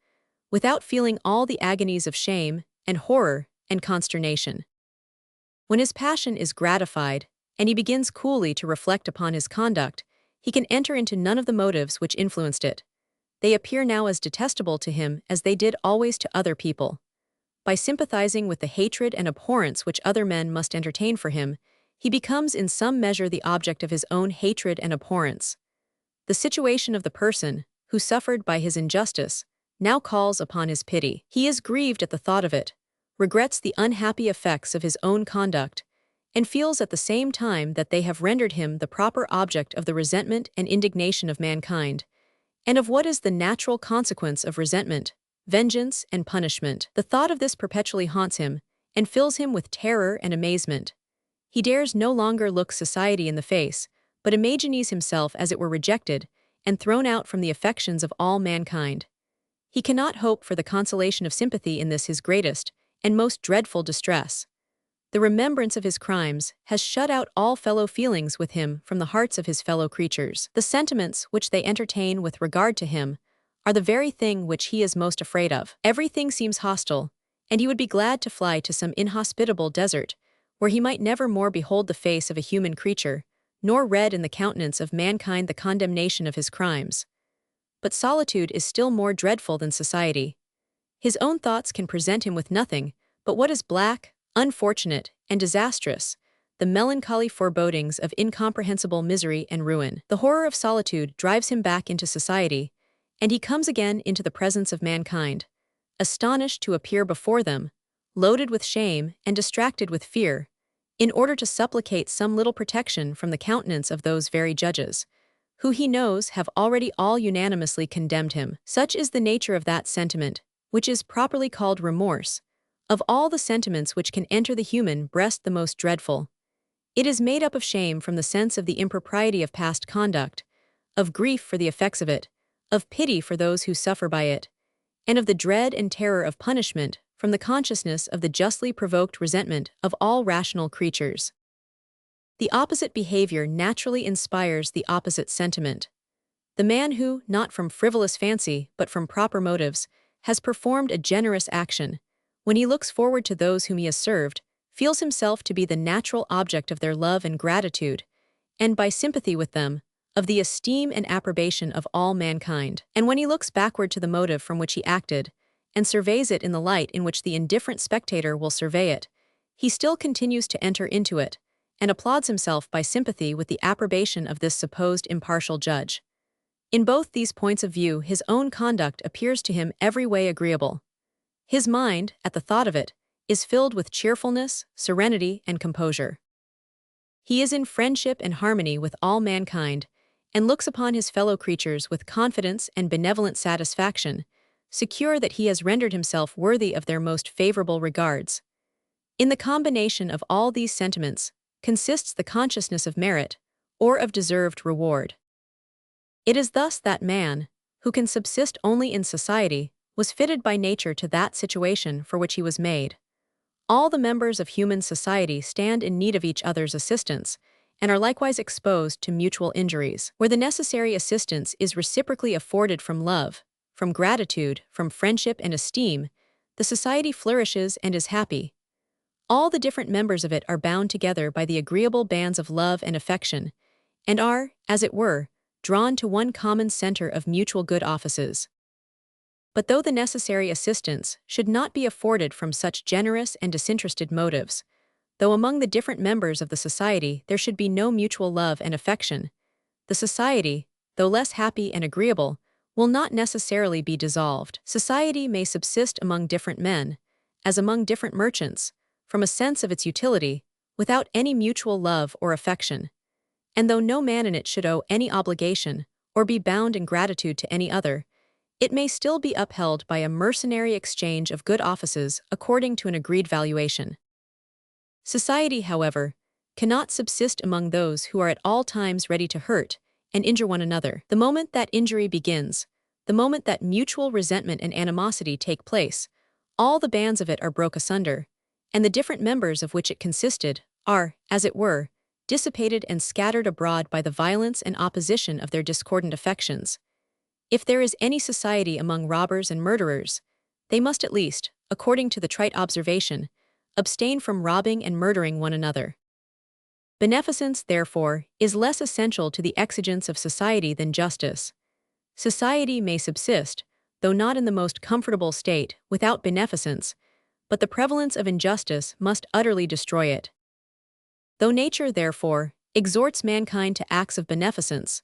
without feeling all the agonies of shame and horror and consternation. When his passion is gratified, and he begins coolly to reflect upon his conduct, he can enter into none of the motives which influenced it. They appear now as detestable to him as they did always to other people. By sympathizing with the hatred and abhorrence which other men must entertain for him, he becomes in some measure the object of his own hatred and abhorrence. The situation of the person, who suffered by his injustice, now calls upon his pity. He is grieved at the thought of it, regrets the unhappy effects of his own conduct, and feels at the same time that they have rendered him the proper object of the resentment and indignation of mankind, and of what is the natural consequence of resentment, vengeance, and punishment. The thought of this perpetually haunts him, and fills him with terror and amazement. He dares no longer look society in the face, but imagines himself as it were rejected, and thrown out from the affections of all mankind. He cannot hope for the consolation of sympathy in this his greatest and most dreadful distress. The remembrance of his crimes has shut out all fellow feelings with him from the hearts of his fellow creatures. The sentiments which they entertain with regard to him are the very thing which he is most afraid of. Everything seems hostile, and he would be glad to fly to some inhospitable desert, where he might never more behold the face of a human creature, nor read in the countenance of mankind the condemnation of his crimes. But solitude is still more dreadful than society. His own thoughts can present him with nothing but what is black, unfortunate, and disastrous, the melancholy forebodings of incomprehensible misery and ruin. The horror of solitude drives him back into society, and he comes again into the presence of mankind, astonished to appear before them, loaded with shame and distracted with fear, in order to supplicate some little protection from the countenance of those very judges, who he knows have already all unanimously condemned him. Such is the nature of that sentiment, which is properly called remorse, of all the sentiments which can enter the human breast the most dreadful. It is made up of shame from the sense of the impropriety of past conduct, of grief for the effects of it, of pity for those who suffer by it, and of the dread and terror of punishment from the consciousness of the justly provoked resentment of all rational creatures. The opposite behavior naturally inspires the opposite sentiment. The man who, not from frivolous fancy but from proper motives, has performed a generous action, when he looks forward to those whom he has served, feels himself to be the natural object of their love and gratitude, and by sympathy with them, of the esteem and approbation of all mankind. And when he looks backward to the motive from which he acted, and surveys it in the light in which the indifferent spectator will survey it, he still continues to enter into it, and applauds himself by sympathy with the approbation of this supposed impartial judge. In both these points of view his own conduct appears to him every way agreeable. His mind, at the thought of it, is filled with cheerfulness, serenity, and composure. He is in friendship and harmony with all mankind, and looks upon his fellow creatures with confidence and benevolent satisfaction, secure that he has rendered himself worthy of their most favorable regards. In the combination of all these sentiments consists the consciousness of merit, or of deserved reward. It is thus that man, who can subsist only in society, was fitted by nature to that situation for which he was made. All the members of human society stand in need of each other's assistance, and are likewise exposed to mutual injuries. Where the necessary assistance is reciprocally afforded from love, from gratitude, from friendship and esteem, the society flourishes and is happy. All the different members of it are bound together by the agreeable bands of love and affection, and are, as it were, drawn to one common center of mutual good offices. But though the necessary assistance should not be afforded from such generous and disinterested motives, though among the different members of the society there should be no mutual love and affection, the society, though less happy and agreeable, will not necessarily be dissolved. Society may subsist among different men, as among different merchants, from a sense of its utility, without any mutual love or affection. And though no man in it should owe any obligation, or be bound in gratitude to any other, it may still be upheld by a mercenary exchange of good offices according to an agreed valuation. Society, however, cannot subsist among those who are at all times ready to hurt and injure one another. The moment that injury begins, the moment that mutual resentment and animosity take place, all the bands of it are broke asunder, and the different members of which it consisted are, as it were, dissipated and scattered abroad by the violence and opposition of their discordant affections. If there is any society among robbers and murderers, they must at least, according to the trite observation, abstain from robbing and murdering one another. Beneficence, therefore, is less essential to the exigence of society than justice. Society may subsist, though not in the most comfortable state, without beneficence, but the prevalence of injustice must utterly destroy it. Though nature, therefore, exhorts mankind to acts of beneficence,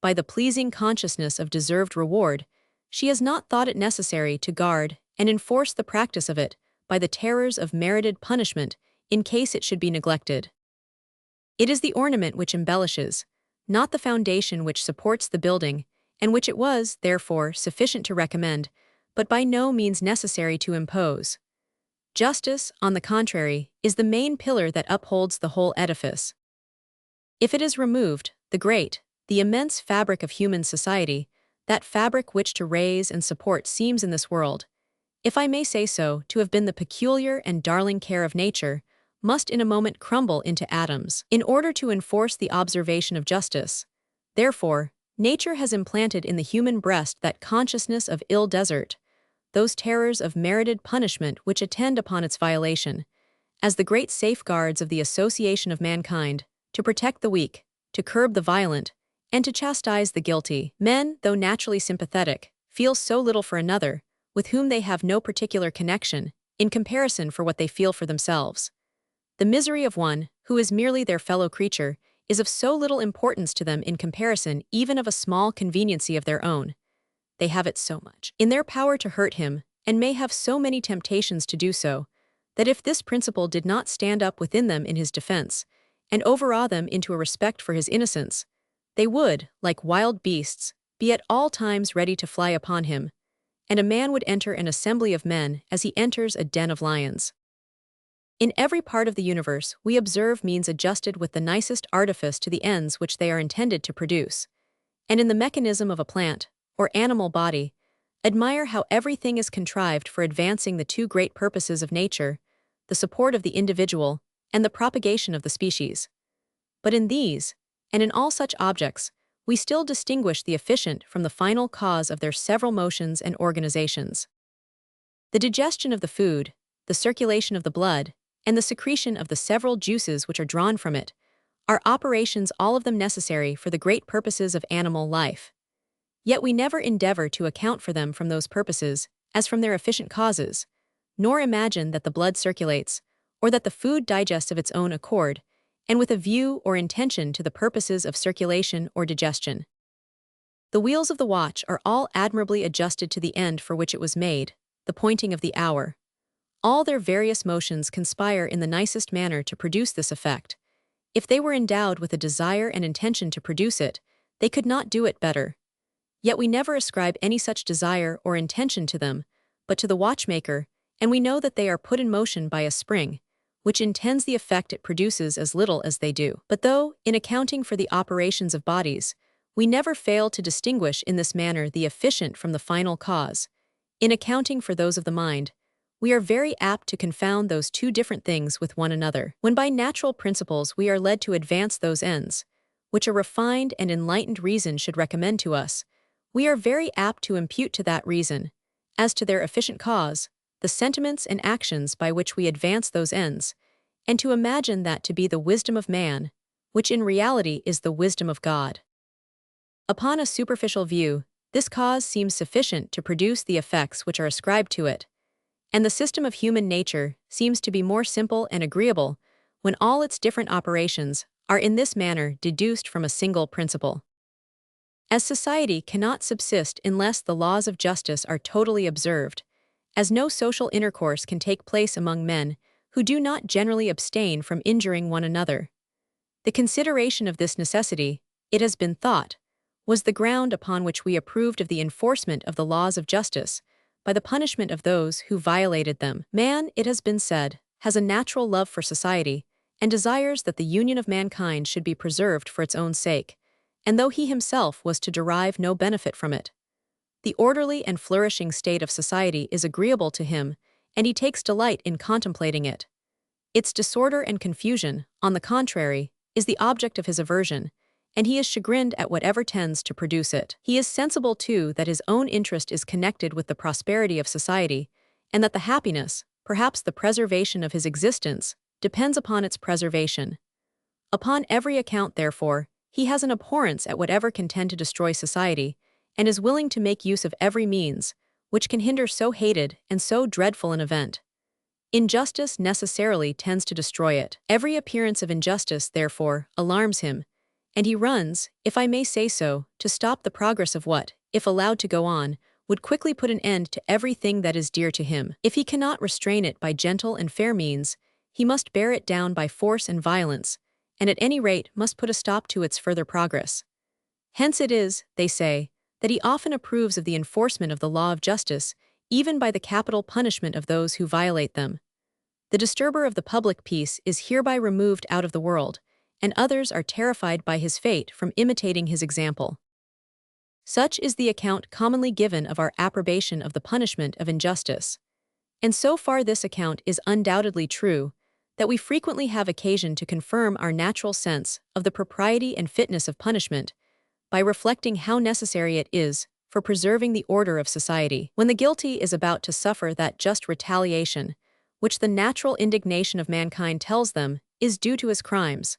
by the pleasing consciousness of deserved reward, she has not thought it necessary to guard and enforce the practice of it by the terrors of merited punishment in case it should be neglected. It is the ornament which embellishes, not the foundation which supports the building, and which it was, therefore, sufficient to recommend, but by no means necessary to impose. Justice, on the contrary, is the main pillar that upholds the whole edifice. If it is removed, the immense fabric of human society, that fabric which to raise and support seems in this world, if I may say so, to have been the peculiar and darling care of nature, must in a moment crumble into atoms in order to enforce the observation of justice. Therefore, nature has implanted in the human breast that consciousness of ill desert, those terrors of merited punishment which attend upon its violation, as the great safeguards of the association of mankind, to protect the weak, to curb the violent, and to chastise the guilty. Men, though naturally sympathetic, feel so little for another, with whom they have no particular connection, in comparison for what they feel for themselves. The misery of one, who is merely their fellow creature, is of so little importance to them in comparison even of a small conveniency of their own. They have it so much in their power to hurt him, and may have so many temptations to do so, that if this principle did not stand up within them in his defense, and overawe them into a respect for his innocence, they would, like wild beasts, be at all times ready to fly upon him, and a man would enter an assembly of men as he enters a den of lions. In every part of the universe we observe means adjusted with the nicest artifice to the ends which they are intended to produce, and in the mechanism of a plant, or animal body, admire how everything is contrived for advancing the two great purposes of nature, the support of the individual, and the propagation of the species. But in these, and in all such objects, we still distinguish the efficient from the final cause of their several motions and organizations. The digestion of the food, the circulation of the blood, and the secretion of the several juices which are drawn from it, are operations all of them necessary for the great purposes of animal life. Yet we never endeavor to account for them from those purposes, as from their efficient causes, nor imagine that the blood circulates, or that the food digests of its own accord, and with a view or intention to the purposes of circulation or digestion. The wheels of the watch are all admirably adjusted to the end for which it was made, the pointing of the hour. All their various motions conspire in the nicest manner to produce this effect. If they were endowed with a desire and intention to produce it, they could not do it better. Yet we never ascribe any such desire or intention to them, but to the watchmaker, and we know that they are put in motion by a spring, which intends the effect it produces as little as they do. But though, in accounting for the operations of bodies, we never fail to distinguish in this manner the efficient from the final cause, in accounting for those of the mind, we are very apt to confound those two different things with one another. When by natural principles we are led to advance those ends, which a refined and enlightened reason should recommend to us, we are very apt to impute to that reason, as to their efficient cause, the sentiments and actions by which we advance those ends, and to imagine that to be the wisdom of man, which in reality is the wisdom of God. Upon a superficial view, this cause seems sufficient to produce the effects which are ascribed to it, and the system of human nature seems to be more simple and agreeable when all its different operations are in this manner deduced from a single principle. As society cannot subsist unless the laws of justice are totally observed, as no social intercourse can take place among men who do not generally abstain from injuring one another. The consideration of this necessity, it has been thought, was the ground upon which we approved of the enforcement of the laws of justice, by the punishment of those who violated them. Man, it has been said, has a natural love for society, and desires that the union of mankind should be preserved for its own sake, and though he himself was to derive no benefit from it. The orderly and flourishing state of society is agreeable to him, and he takes delight in contemplating it. Its disorder and confusion, on the contrary, is the object of his aversion, and he is chagrined at whatever tends to produce it. He is sensible, too, that his own interest is connected with the prosperity of society, and that the happiness, perhaps the preservation of his existence, depends upon its preservation. Upon every account, therefore, he has an abhorrence at whatever can tend to destroy society, and is willing to make use of every means, which can hinder so hated and so dreadful an event. Injustice necessarily tends to destroy it. Every appearance of injustice, therefore, alarms him, and he runs, if I may say so, to stop the progress of what, if allowed to go on, would quickly put an end to everything that is dear to him. If he cannot restrain it by gentle and fair means, he must bear it down by force and violence, and at any rate must put a stop to its further progress. Hence it is, they say, that he often approves of the enforcement of the law of justice, even by the capital punishment of those who violate them. The disturber of the public peace is hereby removed out of the world, and others are terrified by his fate from imitating his example. Such is the account commonly given of our approbation of the punishment of injustice. And so far this account is undoubtedly true, that we frequently have occasion to confirm our natural sense of the propriety and fitness of punishment by reflecting how necessary it is for preserving the order of society. When the guilty is about to suffer that just retaliation, which the natural indignation of mankind tells them is due to his crimes,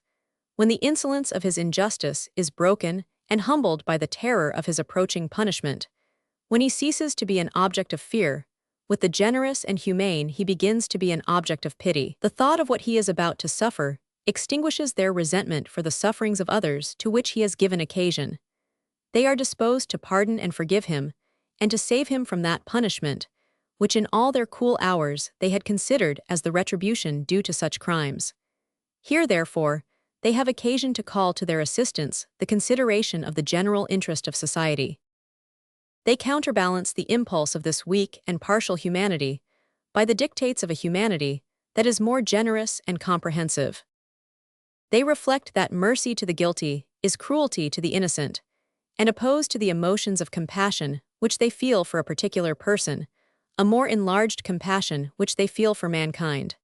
when the insolence of his injustice is broken and humbled by the terror of his approaching punishment, when he ceases to be an object of fear, with the generous and humane he begins to be an object of pity. The thought of what he is about to suffer extinguishes their resentment for the sufferings of others to which he has given occasion. They are disposed to pardon and forgive him, and to save him from that punishment, which in all their cool hours they had considered as the retribution due to such crimes. Here, therefore, they have occasion to call to their assistance the consideration of the general interest of society. They counterbalance the impulse of this weak and partial humanity by the dictates of a humanity that is more generous and comprehensive. They reflect that mercy to the guilty is cruelty to the innocent, and opposed to the emotions of compassion which they feel for a particular person, a more enlarged compassion which they feel for mankind.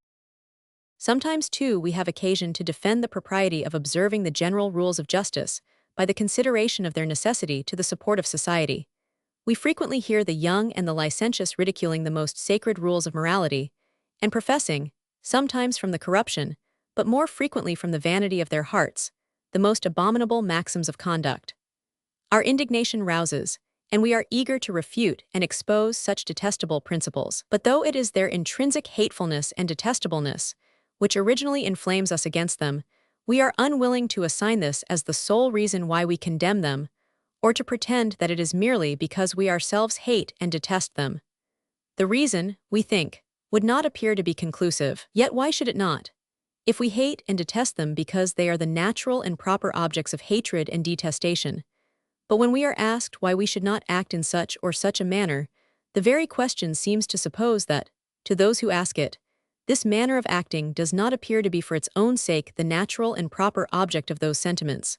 Sometimes, too, we have occasion to defend the propriety of observing the general rules of justice by the consideration of their necessity to the support of society. We frequently hear the young and the licentious ridiculing the most sacred rules of morality, and professing, sometimes from the corruption, but more frequently from the vanity of their hearts, the most abominable maxims of conduct. Our indignation rouses, and we are eager to refute and expose such detestable principles. But though it is their intrinsic hatefulness and detestableness which originally inflames us against them, we are unwilling to assign this as the sole reason why we condemn them, or to pretend that it is merely because we ourselves hate and detest them. The reason, we think, would not appear to be conclusive. Yet why should it not? If we hate and detest them because they are the natural and proper objects of hatred and detestation, but when we are asked why we should not act in such or such a manner, the very question seems to suppose that, to those who ask it, this manner of acting does not appear to be for its own sake the natural and proper object of those sentiments.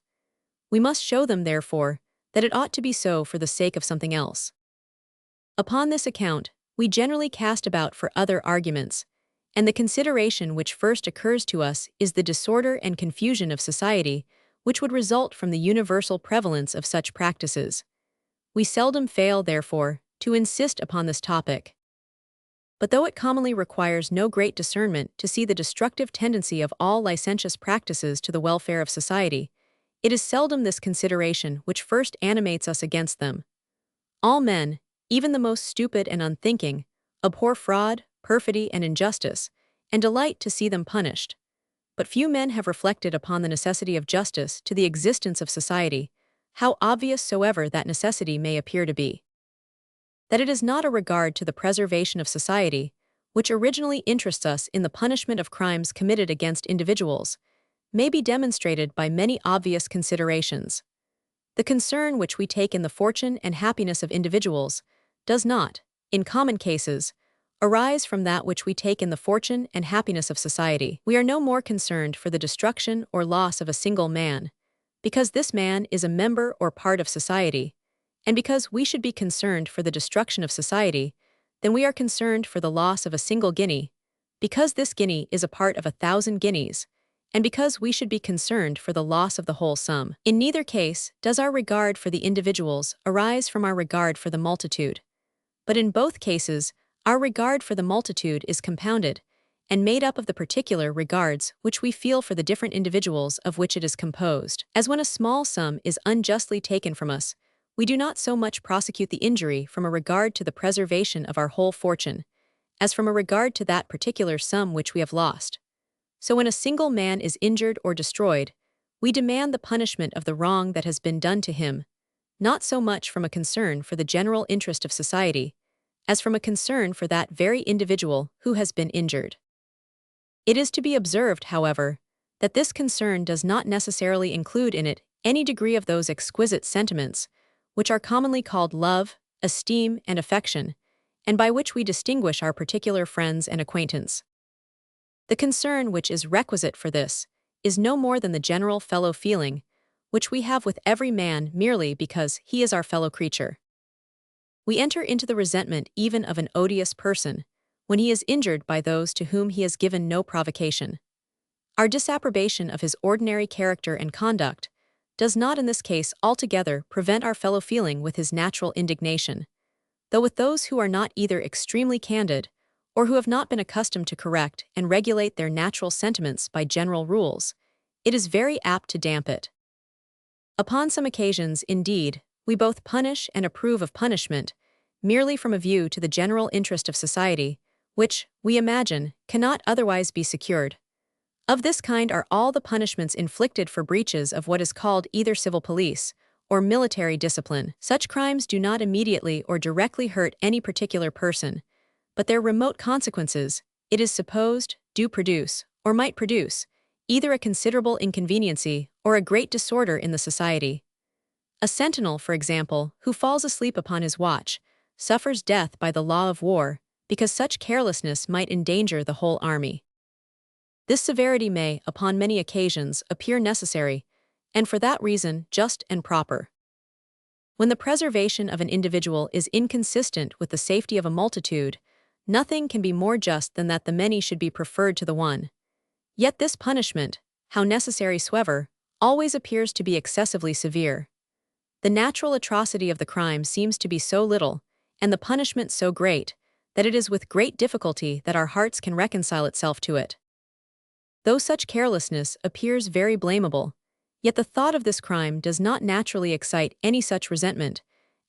We must show them, therefore, that it ought to be so for the sake of something else. Upon this account, we generally cast about for other arguments, and the consideration which first occurs to us is the disorder and confusion of society which would result from the universal prevalence of such practices. We seldom fail, therefore, to insist upon this topic. But though it commonly requires no great discernment to see the destructive tendency of all licentious practices to the welfare of society, it is seldom this consideration which first animates us against them. All men, even the most stupid and unthinking, abhor fraud, perfidy, and injustice, and delight to see them punished. But few men have reflected upon the necessity of justice to the existence of society, how obvious soever that necessity may appear to be. That it is not a regard to the preservation of society, which originally interests us in the punishment of crimes committed against individuals, may be demonstrated by many obvious considerations. The concern which we take in the fortune and happiness of individuals does not, in common cases, arise from that which we take in the fortune and happiness of society. We are no more concerned for the destruction or loss of a single man, because this man is a member or part of society, and because we should be concerned for the destruction of society, than we are concerned for the loss of a single guinea, because this guinea is a part of 1,000 guineas, and because we should be concerned for the loss of the whole sum. In neither case does our regard for the individuals arise from our regard for the multitude, but in both cases our regard for the multitude is compounded and made up of the particular regards which we feel for the different individuals of which it is composed. As when a small sum is unjustly taken from us, we do not so much prosecute the injury from a regard to the preservation of our whole fortune, as from a regard to that particular sum which we have lost. So when a single man is injured or destroyed, we demand the punishment of the wrong that has been done to him, not so much from a concern for the general interest of society, as from a concern for that very individual who has been injured. It is to be observed, however, that this concern does not necessarily include in it any degree of those exquisite sentiments which are commonly called love, esteem, and affection, and by which we distinguish our particular friends and acquaintance. The concern which is requisite for this is no more than the general fellow feeling which we have with every man merely because he is our fellow creature. We enter into the resentment even of an odious person when he is injured by those to whom he has given no provocation. Our disapprobation of his ordinary character and conduct does not in this case altogether prevent our fellow feeling with his natural indignation, though with those who are not either extremely candid or who have not been accustomed to correct and regulate their natural sentiments by general rules, it is very apt to damp it. Upon some occasions, indeed, we both punish and approve of punishment, merely from a view to the general interest of society, which, we imagine, cannot otherwise be secured. Of this kind are all the punishments inflicted for breaches of what is called either civil police or military discipline. Such crimes do not immediately or directly hurt any particular person, but their remote consequences, it is supposed, do produce, or might produce, either a considerable inconveniency or a great disorder in the society. A sentinel, for example, who falls asleep upon his watch, suffers death by the law of war, because such carelessness might endanger the whole army. This severity may, upon many occasions, appear necessary, and for that reason just and proper. When the preservation of an individual is inconsistent with the safety of a multitude, nothing can be more just than that the many should be preferred to the one. Yet this punishment, how necessary soever, always appears to be excessively severe. The natural atrocity of the crime seems to be so little, and the punishment so great, that it is with great difficulty that our hearts can reconcile itself to it. Though such carelessness appears very blamable, yet the thought of this crime does not naturally excite any such resentment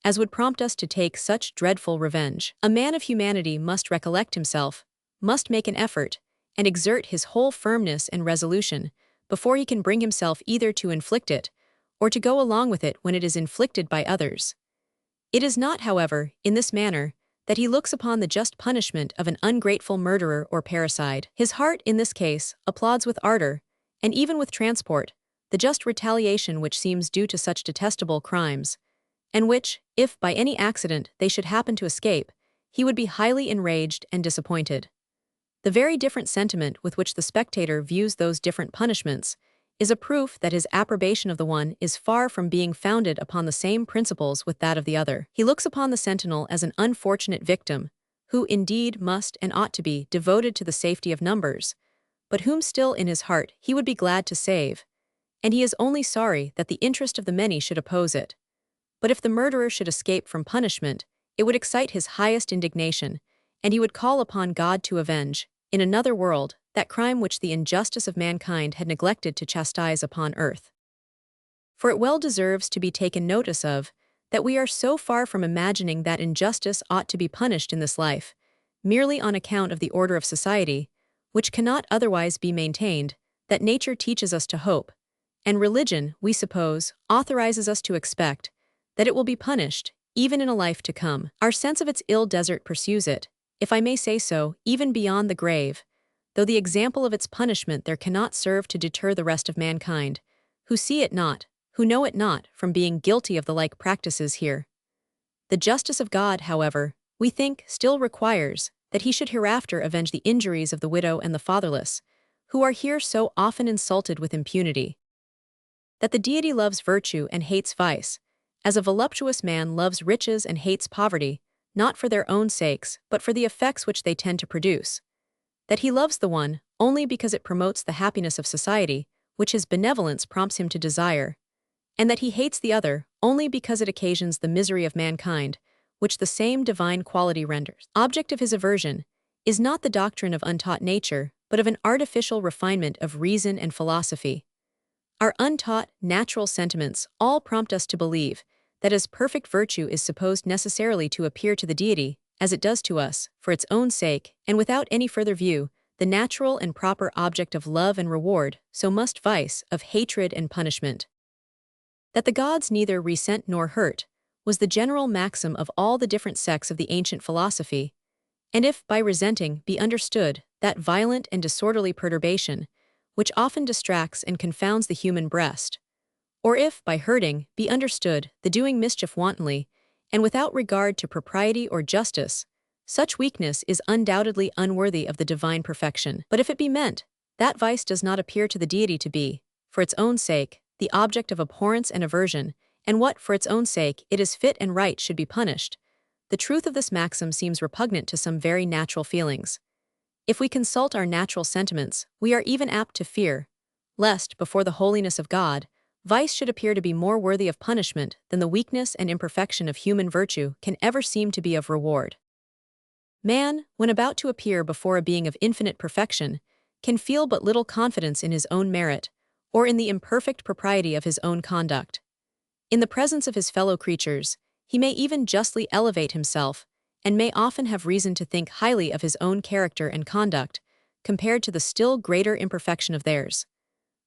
as would prompt us to take such dreadful revenge. A man of humanity must recollect himself, must make an effort, and exert his whole firmness and resolution before he can bring himself either to inflict it or to go along with it when it is inflicted by others. It is not, however, in this manner that he looks upon the just punishment of an ungrateful murderer or parricide. His heart, in this case, applauds with ardor, and even with transport, the just retaliation which seems due to such detestable crimes, and which, if by any accident they should happen to escape, he would be highly enraged and disappointed. The very different sentiment with which the spectator views those different punishments is a proof that his approbation of the one is far from being founded upon the same principles with that of the other. He looks upon the sentinel as an unfortunate victim, who indeed must and ought to be devoted to the safety of numbers, but whom still in his heart he would be glad to save, and he is only sorry that the interest of the many should oppose it. But if the murderer should escape from punishment, it would excite his highest indignation, and he would call upon God to avenge, in another world, that crime which the injustice of mankind had neglected to chastise upon earth. For it well deserves to be taken notice of, that we are so far from imagining that injustice ought to be punished in this life, merely on account of the order of society, which cannot otherwise be maintained, that nature teaches us to hope, and religion, we suppose, authorizes us to expect, that it will be punished, even in a life to come. Our sense of its ill desert pursues it, if I may say so, even beyond the grave, though the example of its punishment there cannot serve to deter the rest of mankind, who see it not, who know it not, from being guilty of the like practices here. The justice of God, however, we think, still requires that he should hereafter avenge the injuries of the widow and the fatherless, who are here so often insulted with impunity. That the deity loves virtue and hates vice, as a voluptuous man loves riches and hates poverty, not for their own sakes, but for the effects which they tend to produce. That he loves the one only because it promotes the happiness of society, which his benevolence prompts him to desire, and that he hates the other only because it occasions the misery of mankind, which the same divine quality renders. Object of his aversion is not the doctrine of untaught nature, but of an artificial refinement of reason and philosophy. Our untaught, natural sentiments all prompt us to believe that as perfect virtue is supposed necessarily to appear to the deity, as it does to us, for its own sake, and without any further view, the natural and proper object of love and reward, so must vice, of hatred and punishment. That the gods neither resent nor hurt was the general maxim of all the different sects of the ancient philosophy, and if by resenting be understood that violent and disorderly perturbation, which often distracts and confounds the human breast, or if by hurting be understood the doing mischief wantonly, and without regard to propriety or justice, such weakness is undoubtedly unworthy of the divine perfection. But if it be meant, that vice does not appear to the deity to be, for its own sake, the object of abhorrence and aversion, and what, for its own sake, it is fit and right should be punished, the truth of this maxim seems repugnant to some very natural feelings. If we consult our natural sentiments, we are even apt to fear, lest, before the holiness of God, vice should appear to be more worthy of punishment than the weakness and imperfection of human virtue can ever seem to be of reward. Man, when about to appear before a being of infinite perfection, can feel but little confidence in his own merit, or in the imperfect propriety of his own conduct. In the presence of his fellow creatures, he may even justly elevate himself, and may often have reason to think highly of his own character and conduct, compared to the still greater imperfection of theirs.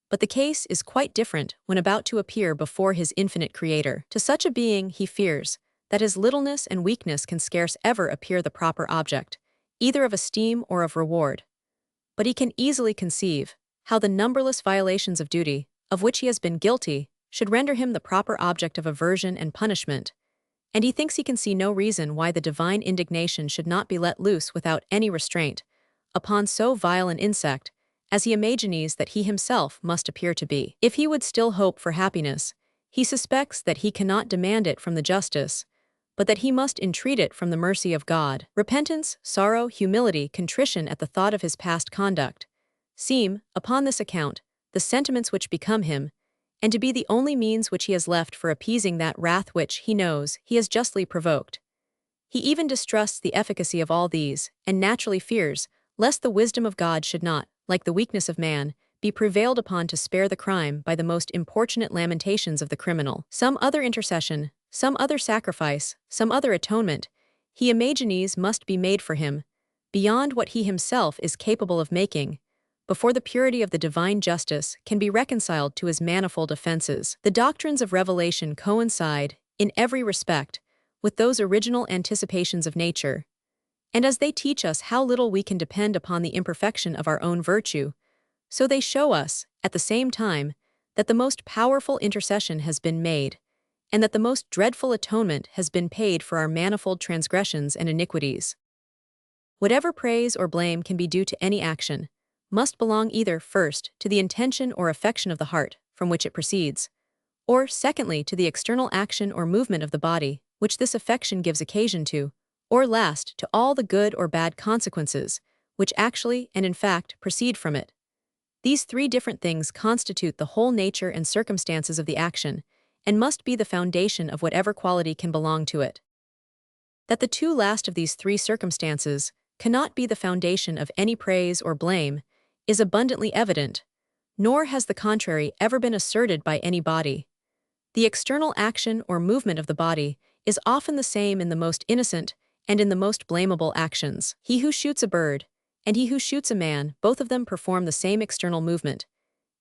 But the case is quite different when about to appear before his infinite Creator. To such a being, he fears that his littleness and weakness can scarce ever appear the proper object, either of esteem or of reward. But he can easily conceive how the numberless violations of duty, of which he has been guilty, should render him the proper object of aversion and punishment, and he thinks he can see no reason why the divine indignation should not be let loose without any restraint upon so vile an insect, as he imagines that he himself must appear to be. If he would still hope for happiness, he suspects that he cannot demand it from the justice, but that he must entreat it from the mercy of God. Repentance, sorrow, humility, contrition at the thought of his past conduct seem, upon this account, the sentiments which become him, and to be the only means which he has left for appeasing that wrath which, he knows, he has justly provoked. He even distrusts the efficacy of all these, and naturally fears lest the wisdom of God should not, like the weakness of man, be prevailed upon to spare the crime by the most importunate lamentations of the criminal. Some other intercession, some other sacrifice, some other atonement, he imagines must be made for him, beyond what he himself is capable of making, before the purity of the divine justice can be reconciled to his manifold offenses. The doctrines of revelation coincide, in every respect, with those original anticipations of nature, and as they teach us how little we can depend upon the imperfection of our own virtue, so they show us, at the same time, that the most powerful intercession has been made, and that the most dreadful atonement has been paid for our manifold transgressions and iniquities. Whatever praise or blame can be due to any action, must belong either, first, to the intention or affection of the heart, from which it proceeds, or, secondly, to the external action or movement of the body, which this affection gives occasion to, or last, to all the good or bad consequences, which actually and in fact proceed from it. These three different things constitute the whole nature and circumstances of the action, and must be the foundation of whatever quality can belong to it. That the two last of these three circumstances cannot be the foundation of any praise or blame is abundantly evident, nor has the contrary ever been asserted by any body. The external action or movement of the body is often the same in the most innocent and in the most blamable actions. He who shoots a bird, and he who shoots a man, both of them perform the same external movement.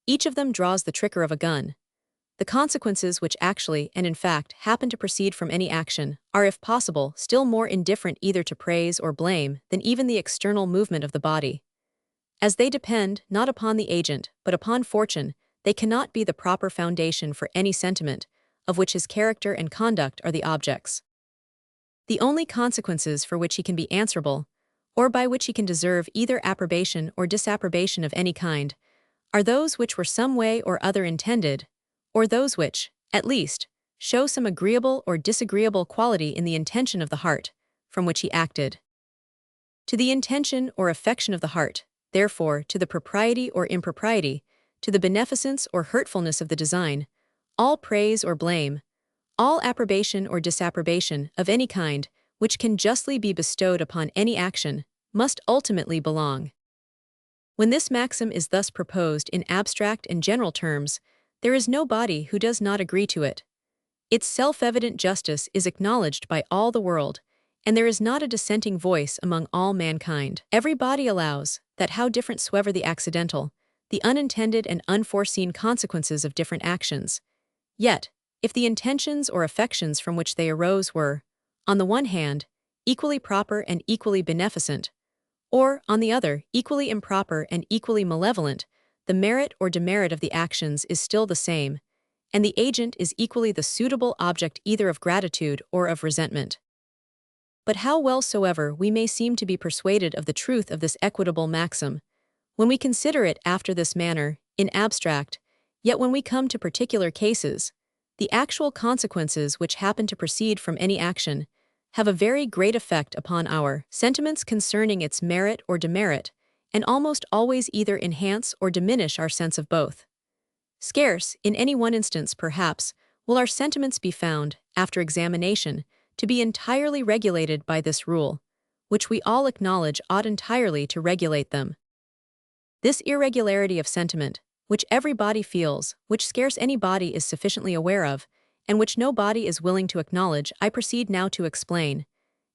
Each of them draws the trigger of a gun. The consequences which actually and in fact happen to proceed from any action are, if possible, still more indifferent either to praise or blame than even the external movement of the body. As they depend not upon the agent, but upon fortune, they cannot be the proper foundation for any sentiment, of which his character and conduct are the objects. The only consequences for which he can be answerable, or by which he can deserve either approbation or disapprobation of any kind, are those which were some way or other intended, or those which, at least, show some agreeable or disagreeable quality in the intention of the heart, from which he acted. To the intention or affection of the heart, therefore, to the propriety or impropriety, to the beneficence or hurtfulness of the design, all praise or blame, all approbation or disapprobation of any kind, which can justly be bestowed upon any action, must ultimately belong. When this maxim is thus proposed in abstract and general terms, there is no body who does not agree to it. Its self-evident justice is acknowledged by all the world, and there is not a dissenting voice among all mankind. Every body allows that how different soever the accidental, the unintended and unforeseen consequences of different actions, yet, if the intentions or affections from which they arose were, on the one hand, equally proper and equally beneficent, or, on the other, equally improper and equally malevolent, the merit or demerit of the actions is still the same, and the agent is equally the suitable object either of gratitude or of resentment. But how well soever we may seem to be persuaded of the truth of this equitable maxim, when we consider it after this manner, in abstract, yet when we come to particular cases, the actual consequences which happen to proceed from any action, have a very great effect upon our sentiments concerning its merit or demerit, and almost always either enhance or diminish our sense of both. Scarce, in any one instance perhaps, will our sentiments be found, after examination, to be entirely regulated by this rule, which we all acknowledge ought entirely to regulate them. This irregularity of sentiment, which every body feels, which scarce any body is sufficiently aware of, and which no body is willing to acknowledge, I proceed now to explain,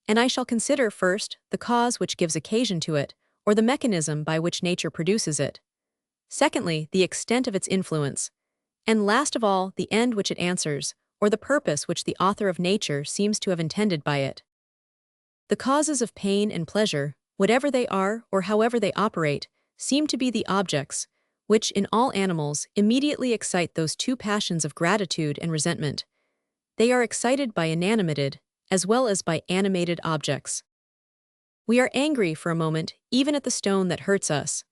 and I shall consider first the cause which gives occasion to it, or the mechanism by which nature produces it. Secondly, the extent of its influence, and last of all, the end which it answers, or the purpose which the author of nature seems to have intended by it. The causes of pain and pleasure, whatever they are or however they operate, seem to be the objects, which in all animals immediately excite those two passions of gratitude and resentment. They are excited by inanimated, as well as by animated objects. We are angry for a moment, even at the stone that hurts us.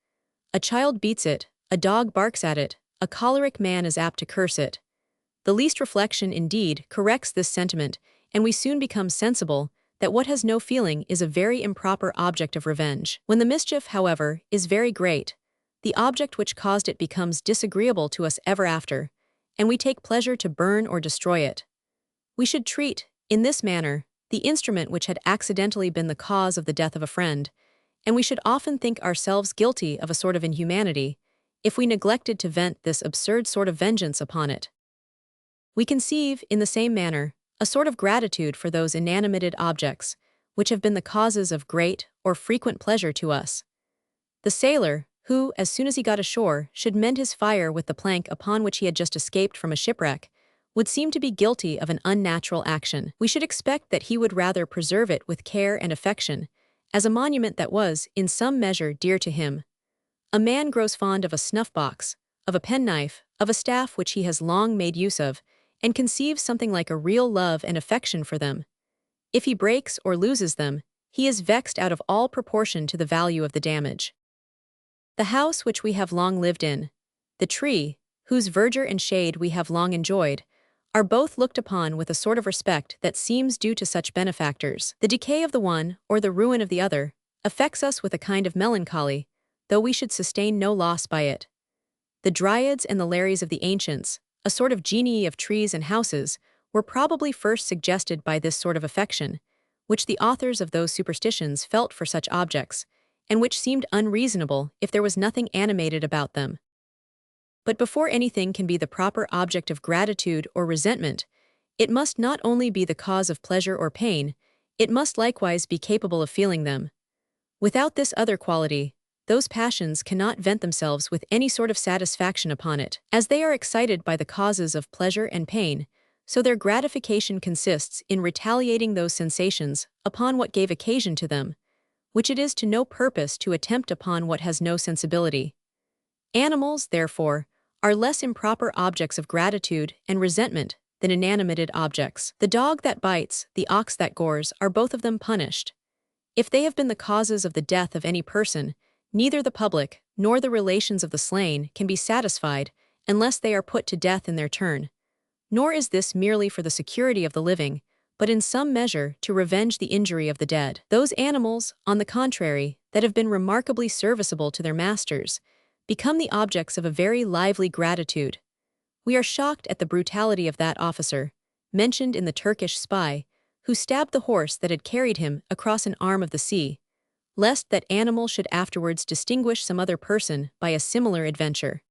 A child beats it, a dog barks at it, a choleric man is apt to curse it. The least reflection, indeed, corrects this sentiment, and we soon become sensible that what has no feeling is a very improper object of revenge. When the mischief, however, is very great, the object which caused it becomes disagreeable to us ever after, and we take pleasure to burn or destroy it. We should treat, in this manner, the instrument which had accidentally been the cause of the death of a friend, and we should often think ourselves guilty of a sort of inhumanity, if we neglected to vent this absurd sort of vengeance upon it. We conceive, in the same manner, a sort of gratitude for those inanimated objects, which have been the causes of great or frequent pleasure to us. The sailor, who, as soon as he got ashore, should mend his fire with the plank upon which he had just escaped from a shipwreck, would seem to be guilty of an unnatural action. We should expect that he would rather preserve it with care and affection, as a monument that was, in some measure, dear to him. A man grows fond of a snuff-box, of a penknife, of a staff which he has long made use of, and conceives something like a real love and affection for them. If he breaks or loses them, he is vexed out of all proportion to the value of the damage. The house which we have long lived in, the tree, whose verdure and shade we have long enjoyed, are both looked upon with a sort of respect that seems due to such benefactors. The decay of the one, or the ruin of the other, affects us with a kind of melancholy, though we should sustain no loss by it. The dryads and the lares of the ancients, a sort of genii of trees and houses, were probably first suggested by this sort of affection, which the authors of those superstitions felt for such objects, and which seemed unreasonable if there was nothing animated about them. But before anything can be the proper object of gratitude or resentment, it must not only be the cause of pleasure or pain, it must likewise be capable of feeling them. Without this other quality, those passions cannot vent themselves with any sort of satisfaction upon it. As they are excited by the causes of pleasure and pain, so their gratification consists in retaliating those sensations upon what gave occasion to them, which it is to no purpose to attempt upon what has no sensibility. Animals, therefore, are less improper objects of gratitude and resentment than inanimated objects. The dog that bites, the ox that gores, are both of them punished. If they have been the causes of the death of any person, neither the public nor the relations of the slain can be satisfied unless they are put to death in their turn. Nor is this merely for the security of the living, but in some measure to revenge the injury of the dead. Those animals, on the contrary, that have been remarkably serviceable to their masters, become the objects of a very lively gratitude. We are shocked at the brutality of that officer, mentioned in the Turkish Spy, who stabbed the horse that had carried him across an arm of the sea, lest that animal should afterwards distinguish some other person by a similar adventure.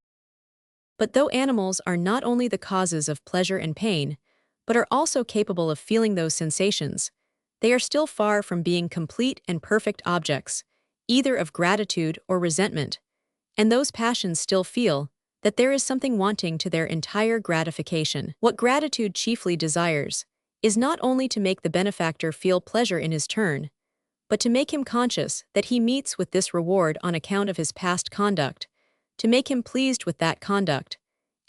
But though animals are not only the causes of pleasure and pain, but are also capable of feeling those sensations, they are still far from being complete and perfect objects, either of gratitude or resentment, and those passions still feel that there is something wanting to their entire gratification. What gratitude chiefly desires is not only to make the benefactor feel pleasure in his turn, but to make him conscious that he meets with this reward on account of his past conduct, to make him pleased with that conduct,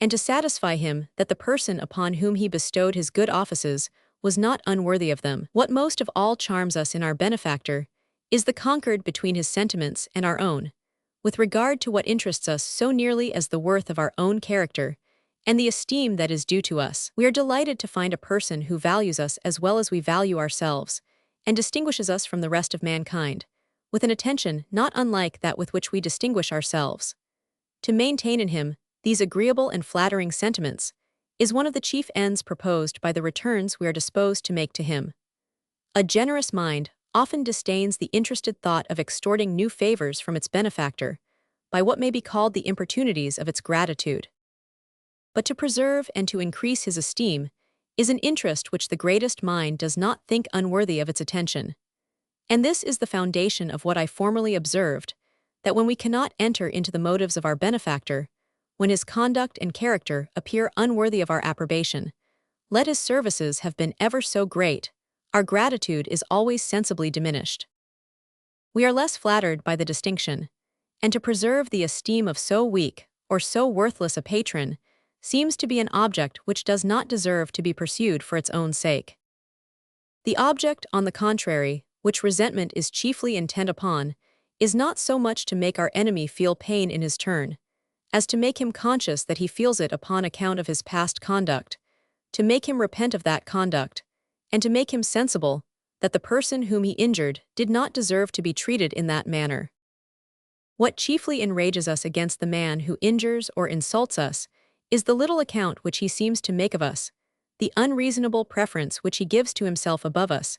and to satisfy him that the person upon whom he bestowed his good offices was not unworthy of them. What most of all charms us in our benefactor is the concord between his sentiments and our own, with regard to what interests us so nearly as the worth of our own character, and the esteem that is due to us. We are delighted to find a person who values us as well as we value ourselves, and distinguishes us from the rest of mankind, with an attention not unlike that with which we distinguish ourselves. To maintain in him these agreeable and flattering sentiments is one of the chief ends proposed by the returns we are disposed to make to him. A generous mind often disdains the interested thought of extorting new favors from its benefactor by what may be called the importunities of its gratitude. But to preserve and to increase his esteem is an interest which the greatest mind does not think unworthy of its attention. And this is the foundation of what I formerly observed, that when we cannot enter into the motives of our benefactor, when his conduct and character appear unworthy of our approbation, let his services have been ever so great, our gratitude is always sensibly diminished. We are less flattered by the distinction, and to preserve the esteem of so weak or so worthless a patron seems to be an object which does not deserve to be pursued for its own sake. The object, on the contrary, which resentment is chiefly intent upon, is not so much to make our enemy feel pain in his turn, as to make him conscious that he feels it upon account of his past conduct, to make him repent of that conduct, and to make him sensible that the person whom he injured did not deserve to be treated in that manner. What chiefly enrages us against the man who injures or insults us is the little account which he seems to make of us, the unreasonable preference which he gives to himself above us,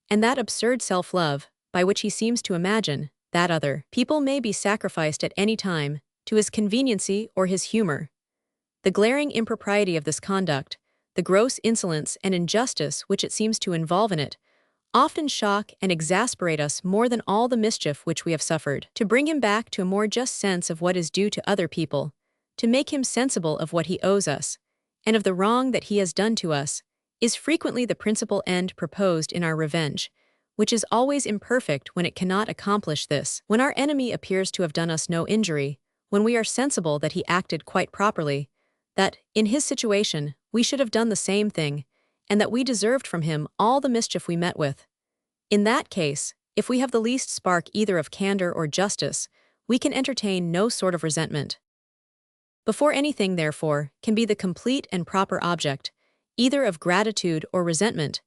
and that absurd self-love by which he seems to imagine that other people may be sacrificed at any time to his conveniency or his humor. The glaring impropriety of this conduct, the gross insolence and injustice which it seems to involve in it, often shock and exasperate us more than all the mischief which we have suffered. To bring him back to a more just sense of what is due to other people, to make him sensible of what he owes us, and of the wrong that he has done to us, is frequently the principal end proposed in our revenge, which is always imperfect when it cannot accomplish this. When our enemy appears to have done us no injury, when we are sensible that he acted quite properly, that, in his situation, we should have done the same thing, and that we deserved from him all the mischief we met with. In that case, if we have the least spark either of candor or justice, we can entertain no sort of resentment. Before anything, therefore, can be the complete and proper object, either of gratitude or resentment,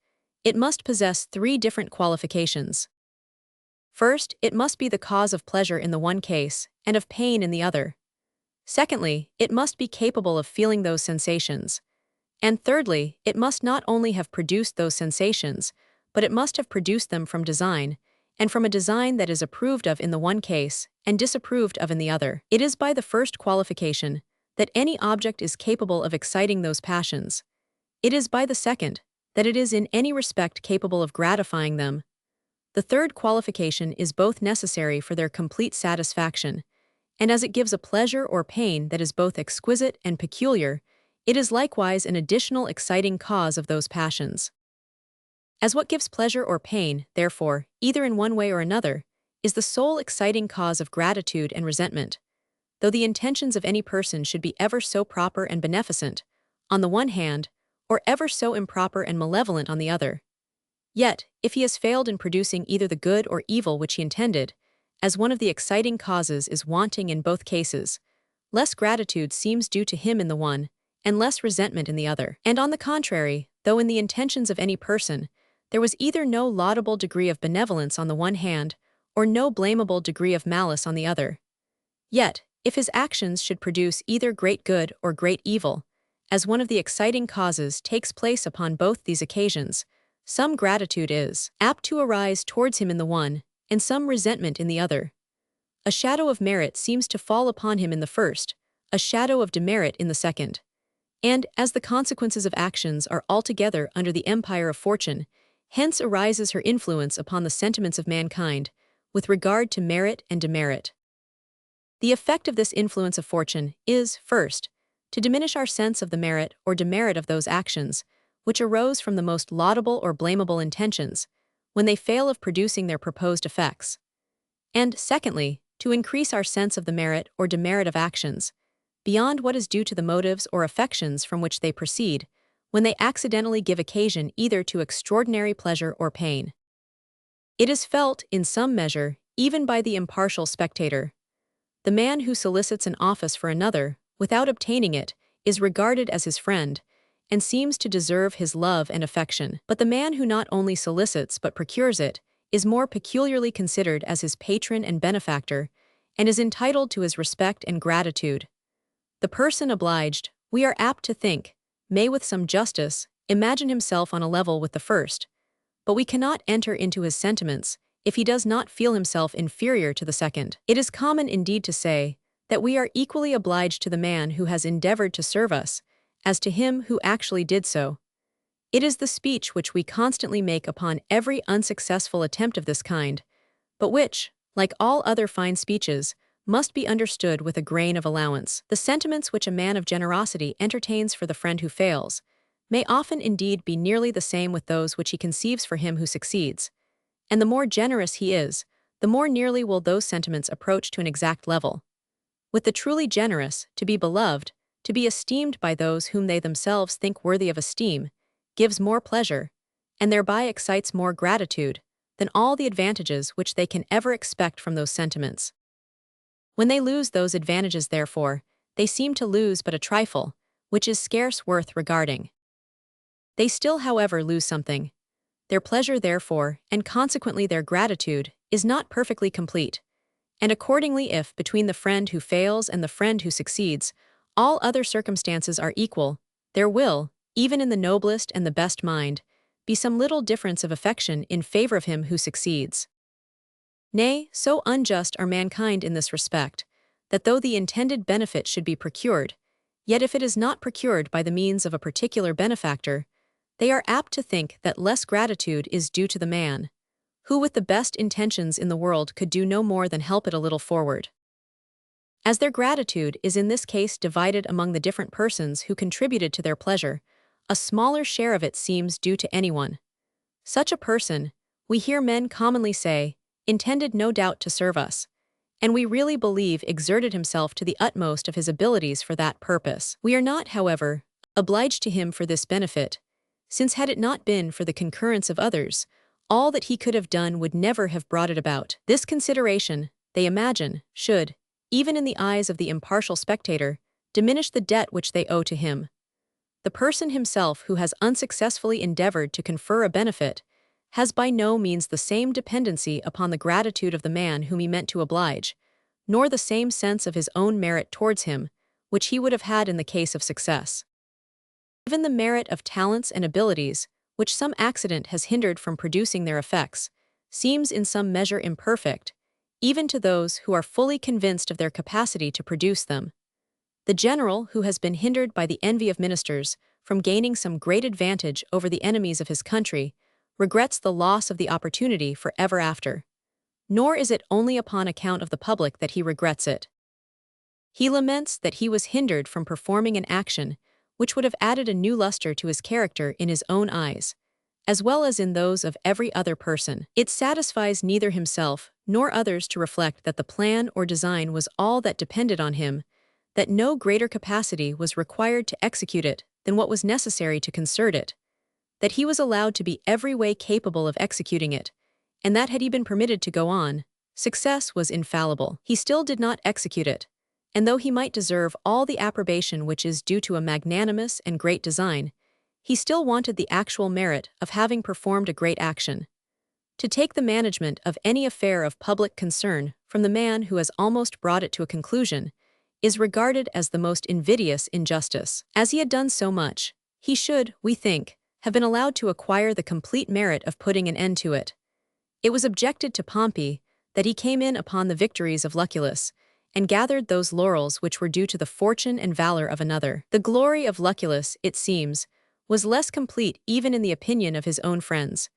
it must possess three different qualifications. First, it must be the cause of pleasure in the one case and of pain in the other. Secondly, it must be capable of feeling those sensations. And thirdly, it must not only have produced those sensations, but it must have produced them from design, and from a design that is approved of in the one case and disapproved of in the other. It is by the first qualification that any object is capable of exciting those passions. It is by the second that it is in any respect capable of gratifying them. The third qualification is both necessary for their complete satisfaction, and as it gives a pleasure or pain that is both exquisite and peculiar, it is likewise an additional exciting cause of those passions. As what gives pleasure or pain, therefore, either in one way or another, is the sole exciting cause of gratitude and resentment, though the intentions of any person should be ever so proper and beneficent, on the one hand, or ever so improper and malevolent on the other. Yet, if he has failed in producing either the good or evil which he intended, as one of the exciting causes is wanting in both cases, less gratitude seems due to him in the one, and less resentment in the other. And on the contrary, though in the intentions of any person, there was either no laudable degree of benevolence on the one hand, or no blamable degree of malice on the other. Yet, if his actions should produce either great good or great evil, as one of the exciting causes takes place upon both these occasions, some gratitude is apt to arise towards him in the one, and some resentment in the other. A shadow of merit seems to fall upon him in the first, a shadow of demerit in the second. And, as the consequences of actions are altogether under the empire of fortune, hence arises her influence upon the sentiments of mankind, with regard to merit and demerit. The effect of this influence of fortune is, first, to diminish our sense of the merit or demerit of those actions, which arose from the most laudable or blamable intentions, when they fail of producing their proposed effects. And, secondly, to increase our sense of the merit or demerit of actions, beyond what is due to the motives or affections from which they proceed, when they accidentally give occasion either to extraordinary pleasure or pain. It is felt, in some measure, even by the impartial spectator. The man who solicits an office for another, without obtaining it, is regarded as his friend, and seems to deserve his love and affection. But the man who not only solicits but procures it is more peculiarly considered as his patron and benefactor, and is entitled to his respect and gratitude. The person obliged, we are apt to think, may with some justice imagine himself on a level with the first, but we cannot enter into his sentiments if he does not feel himself inferior to the second. It is common indeed to say that we are equally obliged to the man who has endeavored to serve us, as to him who actually did so. It is the speech which we constantly make upon every unsuccessful attempt of this kind, but which, like all other fine speeches, must be understood with a grain of allowance. The sentiments which a man of generosity entertains for the friend who fails may often indeed be nearly the same with those which he conceives for him who succeeds, and the more generous he is, the more nearly will those sentiments approach to an exact level. With the truly generous, to be beloved, to be esteemed by those whom they themselves think worthy of esteem, gives more pleasure, and thereby excites more gratitude, than all the advantages which they can ever expect from those sentiments. When they lose those advantages, therefore, they seem to lose but a trifle, which is scarce worth regarding. They still, however, lose something. Their pleasure, therefore, and consequently their gratitude, is not perfectly complete, and accordingly if, between the friend who fails and the friend who succeeds, all other circumstances are equal, there will, even in the noblest and the best mind, be some little difference of affection in favor of him who succeeds. Nay, so unjust are mankind in this respect, that though the intended benefit should be procured, yet if it is not procured by the means of a particular benefactor, they are apt to think that less gratitude is due to the man, who with the best intentions in the world could do no more than help it a little forward. As their gratitude is in this case divided among the different persons who contributed to their pleasure, a smaller share of it seems due to anyone. Such a person, we hear men commonly say, intended no doubt to serve us, and we really believe exerted himself to the utmost of his abilities for that purpose. We are not, however, obliged to him for this benefit, since had it not been for the concurrence of others, all that he could have done would never have brought it about. This consideration, they imagine, should, even in the eyes of the impartial spectator, diminish the debt which they owe to him. The person himself who has unsuccessfully endeavored to confer a benefit has by no means the same dependency upon the gratitude of the man whom he meant to oblige, nor the same sense of his own merit towards him, which he would have had in the case of success. Even the merit of talents and abilities, which some accident has hindered from producing their effects, seems in some measure imperfect, even to those who are fully convinced of their capacity to produce them. The general who has been hindered by the envy of ministers from gaining some great advantage over the enemies of his country regrets the loss of the opportunity for ever after. Nor is it only upon account of the public that he regrets it. He laments that he was hindered from performing an action which would have added a new luster to his character in his own eyes, as well as in those of every other person. It satisfies neither himself nor others to reflect that the plan or design was all that depended on him, that no greater capacity was required to execute it than what was necessary to concert it, that he was allowed to be every way capable of executing it, and that had he been permitted to go on, success was infallible. He still did not execute it, and though he might deserve all the approbation which is due to a magnanimous and great design, he still wanted the actual merit of having performed a great action. To take the management of any affair of public concern from the man who has almost brought it to a conclusion is regarded as the most invidious injustice. As he had done so much, he should, we think, have been allowed to acquire the complete merit of putting an end to it. It was objected to Pompey that he came in upon the victories of Lucullus, and gathered those laurels which were due to the fortune and valor of another. The glory of Lucullus, it seems, was less complete even in the opinion of his own friends,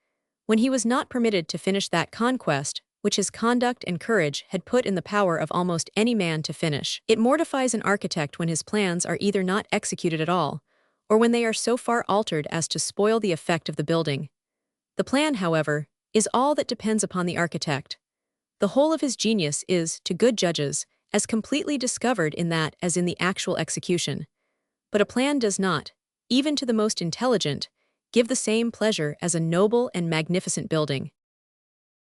when he was not permitted to finish that conquest which his conduct and courage had put in the power of almost any man to finish. It mortifies an architect when his plans are either not executed at all, or when they are so far altered as to spoil the effect of the building. The plan, however, is all that depends upon the architect. The whole of his genius is, to good judges, as completely discovered in that as in the actual execution. But a plan does not, even to the most intelligent, give the same pleasure as a noble and magnificent building.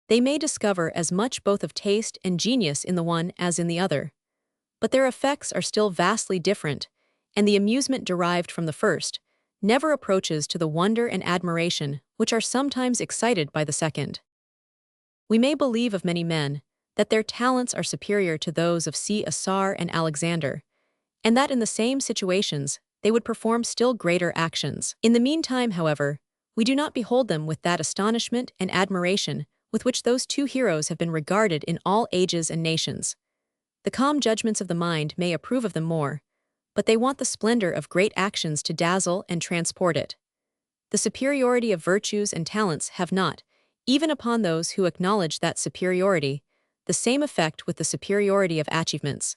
They may discover as much both of taste and genius in the one as in the other, but their effects are still vastly different, and the amusement derived from the first, never approaches to the wonder and admiration which are sometimes excited by the second. We may believe of many men that their talents are superior to those of Caesar and Alexander, and that in the same situations they would perform still greater actions. In the meantime, however, we do not behold them with that astonishment and admiration with which those two heroes have been regarded in all ages and nations. The calm judgments of the mind may approve of them more, but they want the splendor of great actions to dazzle and transport it. The superiority of virtues and talents have not, even upon those who acknowledge that superiority, the same effect with the superiority of achievements.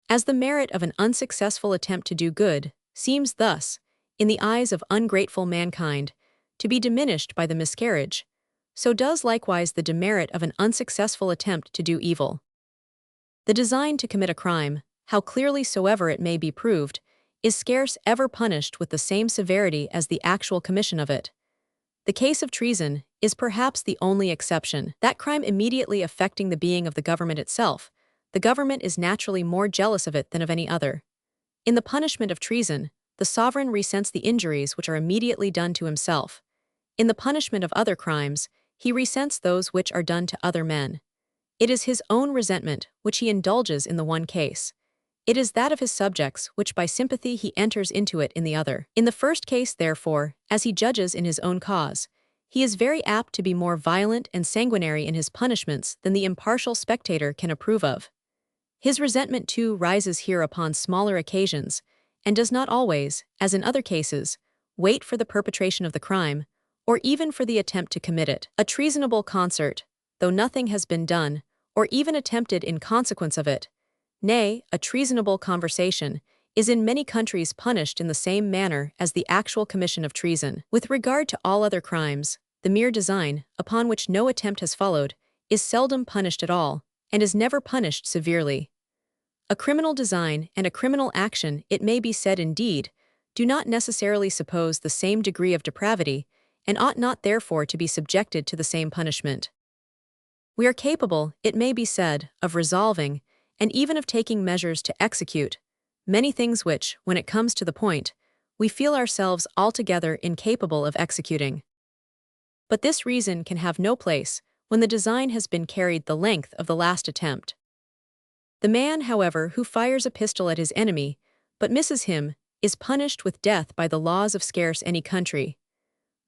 As the merit of an unsuccessful attempt to do good seems thus, in the eyes of ungrateful mankind, to be diminished by the miscarriage, so does likewise the demerit of an unsuccessful attempt to do evil. The design to commit a crime, how clearly soever it may be proved, is scarce ever punished with the same severity as the actual commission of it. The case of treason is perhaps the only exception. That crime immediately affecting the being of the government itself, the government is naturally more jealous of it than of any other. In the punishment of treason, the sovereign resents the injuries which are immediately done to himself. In the punishment of other crimes, he resents those which are done to other men. It is his own resentment which he indulges in the one case. It is that of his subjects which by sympathy he enters into it in the other. In the first case, therefore, as he judges in his own cause, he is very apt to be more violent and sanguinary in his punishments than the impartial spectator can approve of. His resentment too rises here upon smaller occasions, and does not always, as in other cases, wait for the perpetration of the crime, or even for the attempt to commit it. A treasonable concert, though nothing has been done, or even attempted in consequence of it, nay, a treasonable conversation, is in many countries punished in the same manner as the actual commission of treason. With regard to all other crimes, the mere design, upon which no attempt has followed, is seldom punished at all, and is never punished severely. A criminal design and a criminal action, it may be said indeed, do not necessarily suppose the same degree of depravity, and ought not therefore to be subjected to the same punishment. We are capable, it may be said, of resolving, and even of taking measures to execute, many things which, when it comes to the point, we feel ourselves altogether incapable of executing. But this reason can have no place when the design has been carried the length of the last attempt. The man, however, who fires a pistol at his enemy, but misses him, is punished with death by the laws of scarce any country.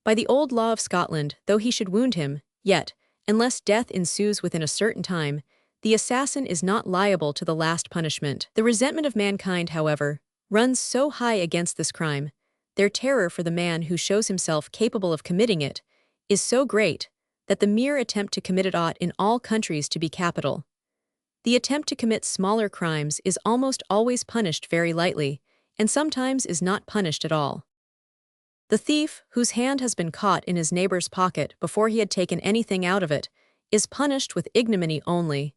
By the old law of Scotland, though he should wound him, yet, unless death ensues within a certain time, the assassin is not liable to the last punishment. The resentment of mankind, however, runs so high against this crime, their terror for the man who shows himself capable of committing it, is so great, that the mere attempt to commit it ought in all countries to be capital. The attempt to commit smaller crimes is almost always punished very lightly, and sometimes is not punished at all. The thief, whose hand has been caught in his neighbor's pocket before he had taken anything out of it, is punished with ignominy only.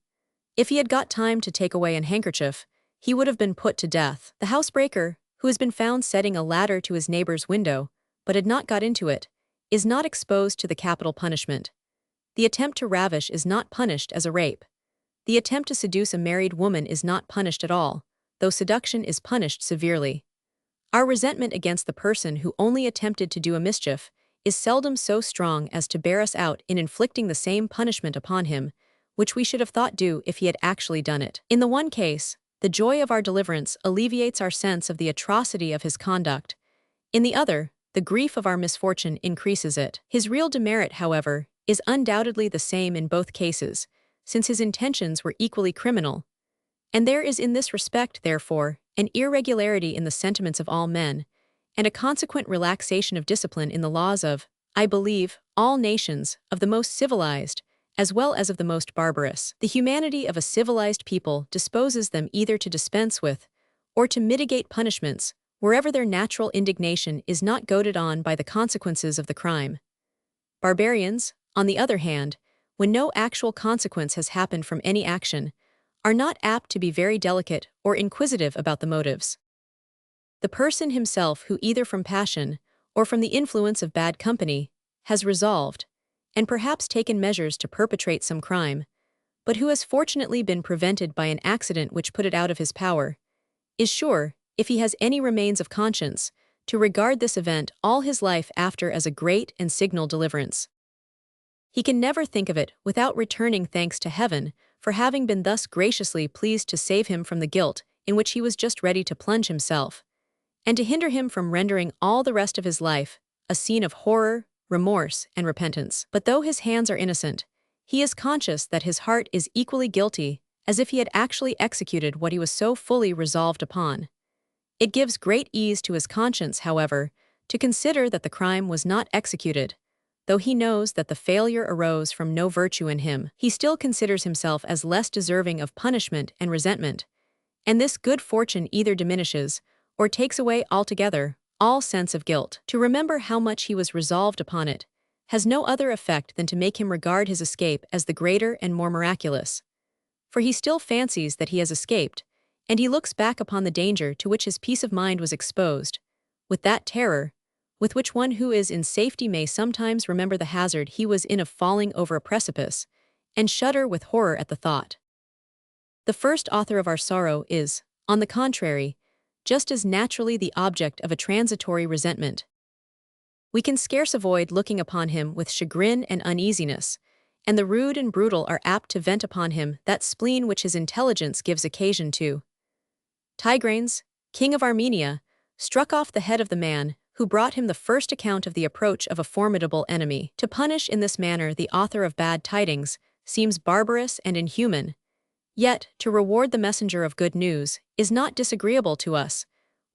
If he had got time to take away an handkerchief, he would have been put to death. The housebreaker, who has been found setting a ladder to his neighbor's window, but had not got into it, is not exposed to the capital punishment. The attempt to ravish is not punished as a rape. The attempt to seduce a married woman is not punished at all, though seduction is punished severely. Our resentment against the person who only attempted to do a mischief is seldom so strong as to bear us out in inflicting the same punishment upon him, which we should have thought due if he had actually done it. In the one case, the joy of our deliverance alleviates our sense of the atrocity of his conduct. In the other, the grief of our misfortune increases it. His real demerit, however, is undoubtedly the same in both cases, since his intentions were equally criminal. And there is in this respect, therefore, an irregularity in the sentiments of all men, and a consequent relaxation of discipline in the laws of, I believe, all nations, of the most civilized, as well as of the most barbarous. The humanity of a civilized people disposes them either to dispense with, or to mitigate punishments, wherever their natural indignation is not goaded on by the consequences of the crime. Barbarians, on the other hand, when no actual consequence has happened from any action, are not apt to be very delicate or inquisitive about the motives. The person himself who either from passion, or from the influence of bad company, has resolved, and perhaps taken measures to perpetrate some crime, but who has fortunately been prevented by an accident which put it out of his power, is sure, if he has any remains of conscience, to regard this event all his life after as a great and signal deliverance. He can never think of it without returning thanks to heaven for having been thus graciously pleased to save him from the guilt in which he was just ready to plunge himself, and to hinder him from rendering all the rest of his life a scene of horror, remorse, and repentance. But though his hands are innocent, he is conscious that his heart is equally guilty, as if he had actually executed what he was so fully resolved upon. It gives great ease to his conscience, however, to consider that the crime was not executed. Though he knows that the failure arose from no virtue in him, he still considers himself as less deserving of punishment and resentment, and this good fortune either diminishes or takes away altogether all sense of guilt. To remember how much he was resolved upon it has no other effect than to make him regard his escape as the greater and more miraculous. For he still fancies that he has escaped, and he looks back upon the danger to which his peace of mind was exposed, with that terror with which one who is in safety may sometimes remember the hazard he was in of falling over a precipice, and shudder with horror at the thought. The first author of our sorrow is, on the contrary, just as naturally the object of a transitory resentment. We can scarce avoid looking upon him with chagrin and uneasiness, and the rude and brutal are apt to vent upon him that spleen which his intelligence gives occasion to. Tigranes, king of Armenia, struck off the head of the man who brought him the first account of the approach of a formidable enemy. To punish in this manner the author of bad tidings seems barbarous and inhuman, yet to reward the messenger of good news is not disagreeable to us.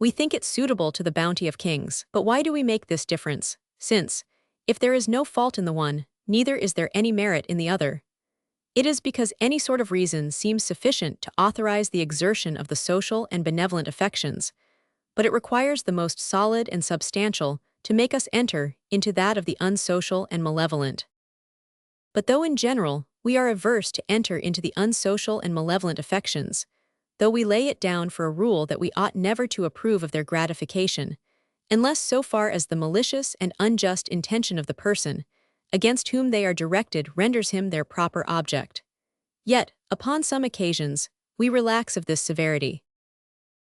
We think it suitable to the bounty of kings. But why do we make this difference, since, if there is no fault in the one, neither is there any merit in the other? It is because any sort of reason seems sufficient to authorize the exertion of the social and benevolent affections, but it requires the most solid and substantial to make us enter into that of the unsocial and malevolent. But though in general we are averse to enter into the unsocial and malevolent affections, though we lay it down for a rule that we ought never to approve of their gratification, unless so far as the malicious and unjust intention of the person against whom they are directed renders him their proper object. Yet, upon some occasions, we relax of this severity.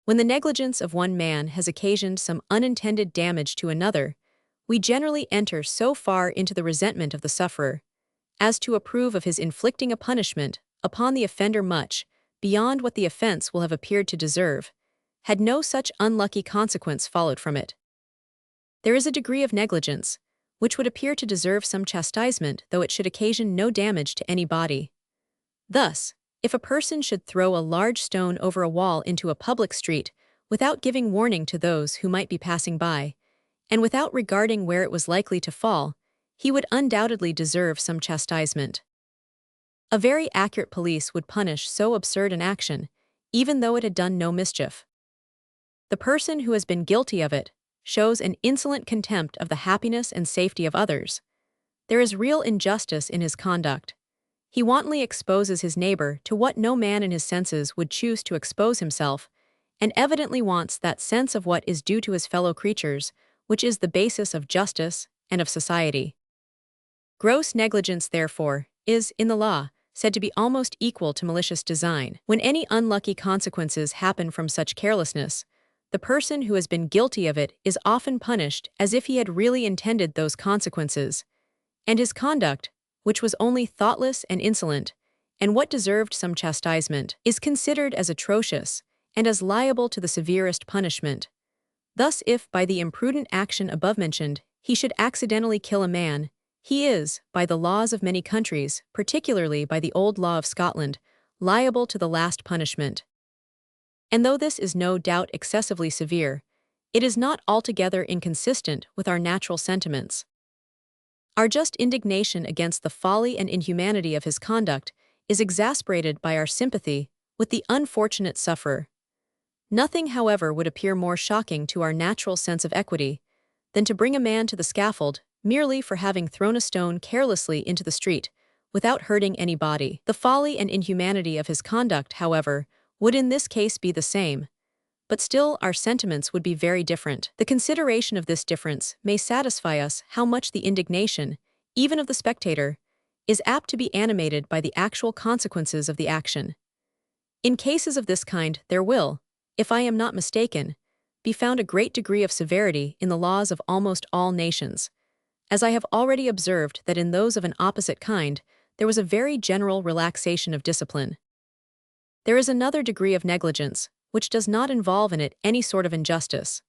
When the negligence of one man has occasioned some unintended damage to another, we generally enter so far into the resentment of the sufferer as to approve of his inflicting a punishment upon the offender much beyond what the offense will have appeared to deserve, had no such unlucky consequence followed from it. There is a degree of negligence which would appear to deserve some chastisement though it should occasion no damage to any body. Thus, if a person should throw a large stone over a wall into a public street without giving warning to those who might be passing by, and without regarding where it was likely to fall, he would undoubtedly deserve some chastisement. A very accurate police would punish so absurd an action, even though it had done no mischief. The person who has been guilty of it shows an insolent contempt of the happiness and safety of others. There is real injustice in his conduct. He wantonly exposes his neighbor to what no man in his senses would choose to expose himself, and evidently wants that sense of what is due to his fellow creatures, which is the basis of justice and of society. Gross negligence, therefore, is, in the law, said to be almost equal to malicious design. When any unlucky consequences happen from such carelessness, the person who has been guilty of it is often punished as if he had really intended those consequences, and his conduct, which was only thoughtless and insolent, and what deserved some chastisement, is considered as atrocious and as liable to the severest punishment. Thus, if by the imprudent action above mentioned he should accidentally kill a man, he is, by the laws of many countries, particularly by the old law of Scotland, liable to the last punishment. And though this is no doubt excessively severe, it is not altogether inconsistent with our natural sentiments. Our just indignation against the folly and inhumanity of his conduct is exasperated by our sympathy with the unfortunate sufferer. Nothing, however, would appear more shocking to our natural sense of equity than to bring a man to the scaffold merely for having thrown a stone carelessly into the street without hurting any body. The folly and inhumanity of his conduct, however, would in this case be the same, but still our sentiments would be very different. The consideration of this difference may satisfy us how much the indignation, even of the spectator, is apt to be animated by the actual consequences of the action. In cases of this kind there will, if I am not mistaken, be found a great degree of severity in the laws of almost all nations, as I have already observed that in those of an opposite kind, there was a very general relaxation of discipline. There is another degree of negligence, which does not involve in it any sort of injustice.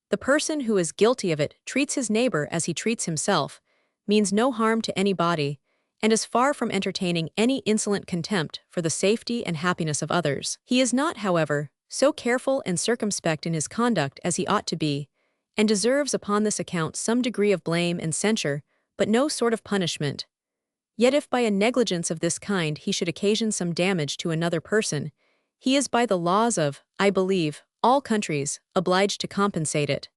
The person who is guilty of it treats his neighbor as he treats himself, means no harm to any body, and is far from entertaining any insolent contempt for the safety and happiness of others. He is not, however, so careful and circumspect in his conduct as he ought to be, and deserves upon this account some degree of blame and censure, but no sort of punishment. Yet if by a negligence of this kind he should occasion some damage to another person, he is by the laws of, I believe, all countries, obliged to compensate it.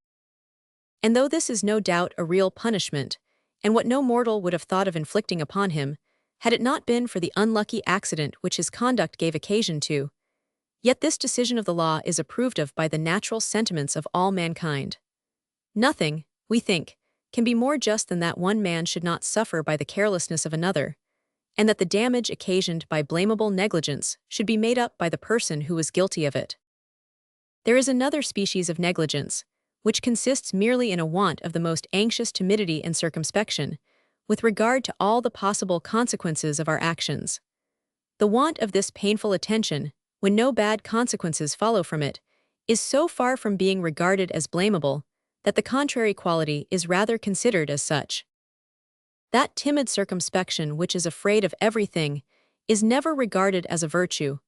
And though this is no doubt a real punishment, and what no mortal would have thought of inflicting upon him, had it not been for the unlucky accident which his conduct gave occasion to, yet this decision of the law is approved of by the natural sentiments of all mankind. Nothing, we think, can be more just than that one man should not suffer by the carelessness of another, and that the damage occasioned by blamable negligence should be made up by the person who was guilty of it. There is another species of negligence, which consists merely in a want of the most anxious timidity and circumspection, with regard to all the possible consequences of our actions. The want of this painful attention, when no bad consequences follow from it, is so far from being regarded as blamable, that the contrary quality is rather considered as such. That timid circumspection which is afraid of everything is never regarded as a virtue,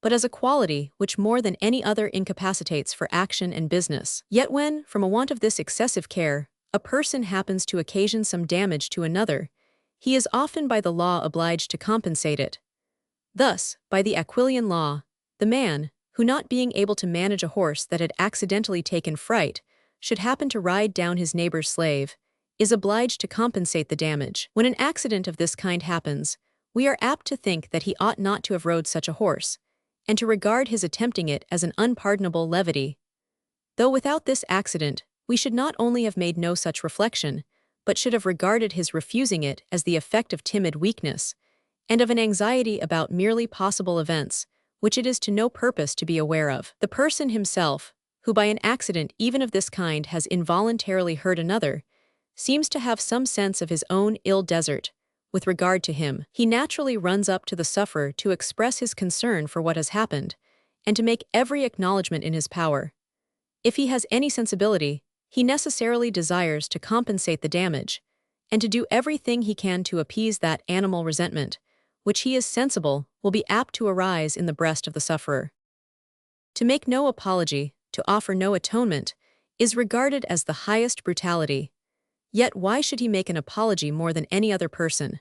but as a quality which more than any other incapacitates for action and business. Yet when, from a want of this excessive care, a person happens to occasion some damage to another, he is often by the law obliged to compensate it. Thus, by the Aquilian law, the man, who not being able to manage a horse that had accidentally taken fright, should happen to ride down his neighbor's slave, is obliged to compensate the damage. When an accident of this kind happens, we are apt to think that he ought not to have rode such a horse, and to regard his attempting it as an unpardonable levity. Though without this accident, we should not only have made no such reflection, but should have regarded his refusing it as the effect of timid weakness, and of an anxiety about merely possible events, which it is to no purpose to be aware of. The person himself, who by an accident even of this kind has involuntarily hurt another, seems to have some sense of his own ill desert. With regard to him, he naturally runs up to the sufferer to express his concern for what has happened, and to make every acknowledgment in his power. If he has any sensibility, he necessarily desires to compensate the damage, and to do everything he can to appease that animal resentment, which he is sensible will be apt to arise in the breast of the sufferer. To make no apology, to offer no atonement, is regarded as the highest brutality. Yet why should he make an apology more than any other person?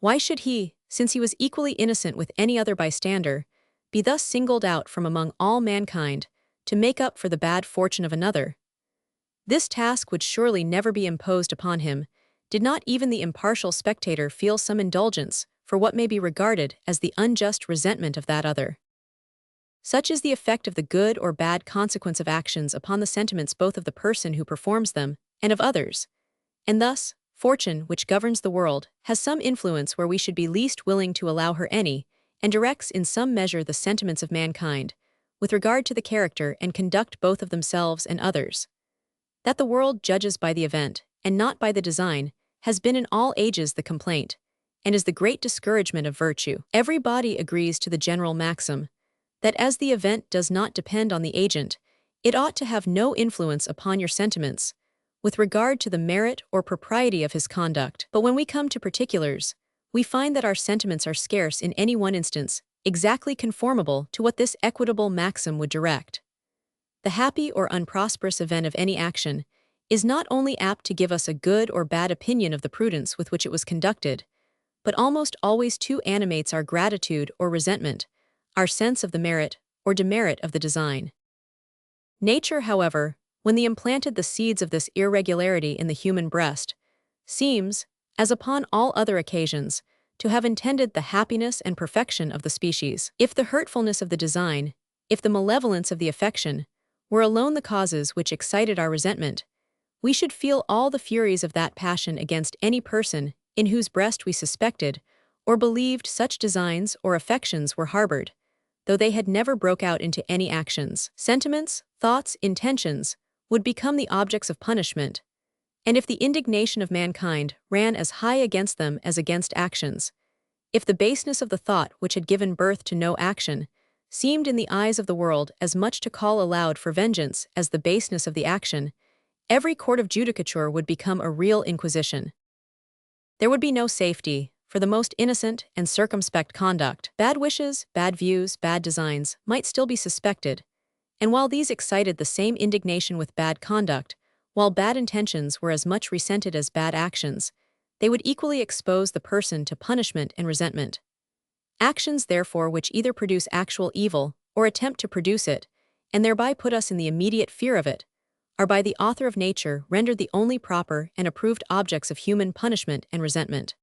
Why should he, since he was equally innocent with any other bystander, be thus singled out from among all mankind to make up for the bad fortune of another? This task would surely never be imposed upon him, did not even the impartial spectator feel some indulgence for what may be regarded as the unjust resentment of that other. Such is the effect of the good or bad consequence of actions upon the sentiments both of the person who performs them and of others, and thus, fortune, which governs the world, has some influence where we should be least willing to allow her any, and directs in some measure the sentiments of mankind, with regard to the character and conduct both of themselves and others. That the world judges by the event, and not by the design, has been in all ages the complaint, and is the great discouragement of virtue. Every body agrees to the general maxim, that as the event does not depend on the agent, it ought to have no influence upon your sentiments, with regard to the merit or propriety of his conduct. But when we come to particulars, we find that our sentiments are scarce in any one instance, exactly conformable to what this equitable maxim would direct. The happy or unprosperous event of any action is not only apt to give us a good or bad opinion of the prudence with which it was conducted, but almost always too animates our gratitude or resentment, our sense of the merit or demerit of the design. Nature, however, when they implanted the seeds of this irregularity in the human breast, seems, as upon all other occasions, to have intended the happiness and perfection of the species. If the hurtfulness of the design, if the malevolence of the affection, were alone the causes which excited our resentment, we should feel all the furies of that passion against any person in whose breast we suspected or believed such designs or affections were harbored. though they had never broke out into any actions. Sentiments, thoughts, intentions would become the objects of punishment, and if the indignation of mankind ran as high against them as against actions, if the baseness of the thought which had given birth to no action seemed in the eyes of the world as much to call aloud for vengeance as the baseness of the action, every court of judicature would become a real inquisition. There would be no safety for the most innocent and circumspect conduct. Bad wishes, bad views, bad designs might still be suspected, and while these excited the same indignation with bad conduct, while bad intentions were as much resented as bad actions, they would equally expose the person to punishment and resentment. Actions, therefore, which either produce actual evil or attempt to produce it, and thereby put us in the immediate fear of it, are by the author of nature rendered the only proper and approved objects of human punishment and resentment.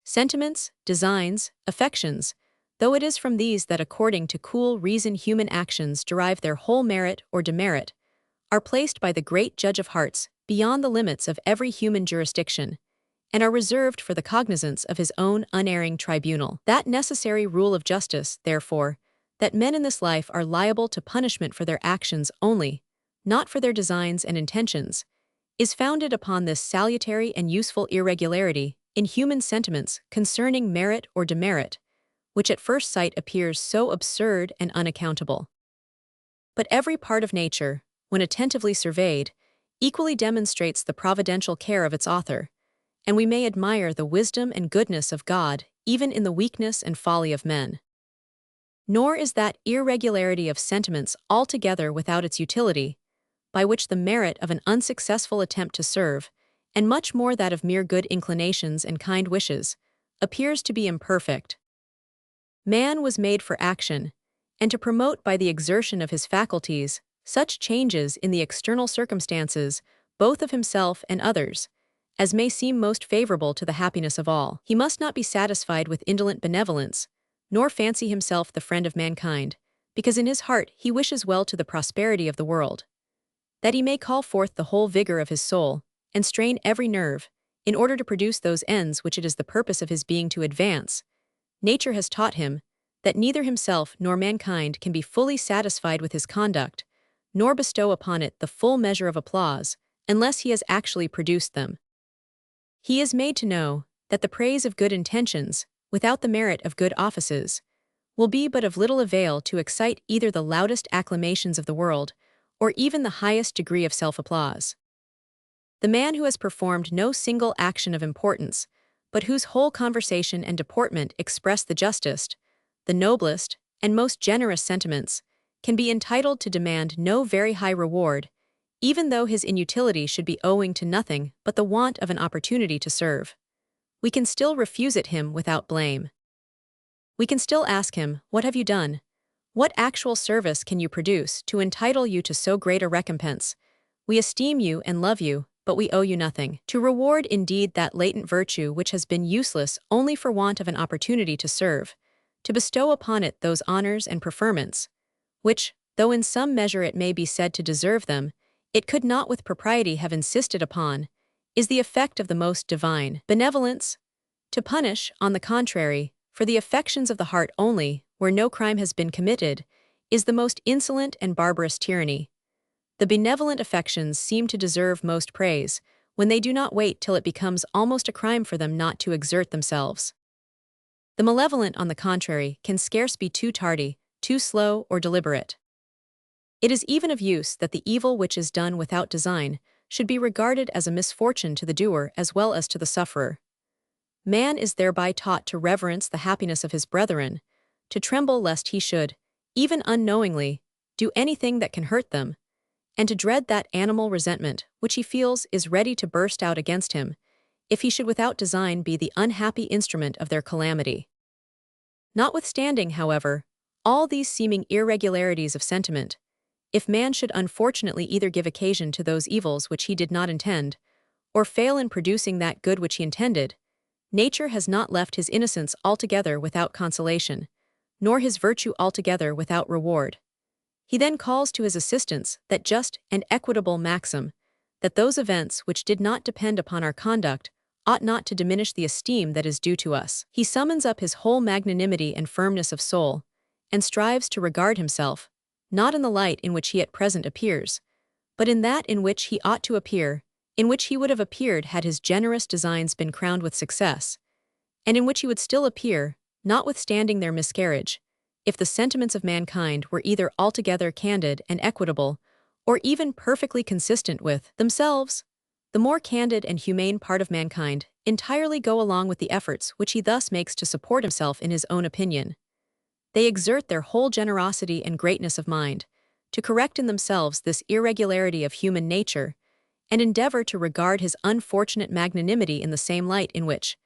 Sentiments, designs, affections, though it is from these that according to cool reason human actions derive their whole merit or demerit, are placed by the great Judge of hearts beyond the limits of every human jurisdiction, and are reserved for the cognizance of his own unerring tribunal. That necessary rule of justice, therefore, that men in this life are liable to punishment for their actions only, not for their designs and intentions, is founded upon this salutary and useful irregularity in human sentiments concerning merit or demerit, which at first sight appears so absurd and unaccountable. But every part of nature, when attentively surveyed, equally demonstrates the providential care of its author, and we may admire the wisdom and goodness of God even in the weakness and folly of men. Nor is that irregularity of sentiments altogether without its utility, by which the merit of an unsuccessful attempt to serve, and much more that of mere good inclinations and kind wishes, appears to be imperfect. Man was made for action, and to promote by the exertion of his faculties such changes in the external circumstances, both of himself and others, as may seem most favorable to the happiness of all. He must not be satisfied with indolent benevolence, nor fancy himself the friend of mankind, because in his heart he wishes well to the prosperity of the world. That he may call forth the whole vigor of his soul, and strain every nerve, in order to produce those ends which it is the purpose of his being to advance, nature has taught him that neither himself nor mankind can be fully satisfied with his conduct, nor bestow upon it the full measure of applause, unless he has actually produced them. He is made to know that the praise of good intentions, without the merit of good offices, will be but of little avail to excite either the loudest acclamations of the world, or even the highest degree of self-applause. The man who has performed no single action of importance, but whose whole conversation and deportment express the justest, the noblest, and most generous sentiments, can be entitled to demand no very high reward, even though his inutility should be owing to nothing but the want of an opportunity to serve. We can still refuse it him without blame. We can still ask him, "What have you done? What actual service can you produce to entitle you to so great a recompense? We esteem you and love you, but we owe you nothing." To reward indeed that latent virtue which has been useless only for want of an opportunity to serve, to bestow upon it those honors and preferments, which, though in some measure it may be said to deserve them, it could not with propriety have insisted upon, is the effect of the most divine benevolence. To punish, on the contrary, for the affections of the heart only, where no crime has been committed, is the most insolent and barbarous tyranny. The benevolent affections seem to deserve most praise, when they do not wait till it becomes almost a crime for them not to exert themselves. The malevolent, on the contrary, can scarce be too tardy, too slow, or deliberate. It is even of use that the evil which is done without design should be regarded as a misfortune to the doer as well as to the sufferer. Man is thereby taught to reverence the happiness of his brethren, to tremble lest he should, even unknowingly, do anything that can hurt them, and to dread that animal resentment which he feels is ready to burst out against him, if he should without design be the unhappy instrument of their calamity. Notwithstanding, however, all these seeming irregularities of sentiment, if man should unfortunately either give occasion to those evils which he did not intend, or fail in producing that good which he intended, nature has not left his innocence altogether without consolation, nor his virtue altogether without reward. He then calls to his assistance that just and equitable maxim, that those events which did not depend upon our conduct ought not to diminish the esteem that is due to us. He summons up his whole magnanimity and firmness of soul, and strives to regard himself, not in the light in which he at present appears, but in that in which he ought to appear, in which he would have appeared had his generous designs been crowned with success, and in which he would still appear, notwithstanding their miscarriage, if the sentiments of mankind were either altogether candid and equitable, or even perfectly consistent with themselves. The more candid and humane part of mankind entirely go along with the efforts which he thus makes to support himself in his own opinion. They exert their whole generosity and greatness of mind to correct in themselves this irregularity of human nature, and endeavor to regard his unfortunate magnanimity in the same light in which,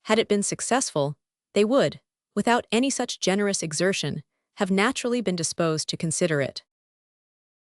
had it been successful, they would, without any such generous exertion, have naturally been disposed to consider it.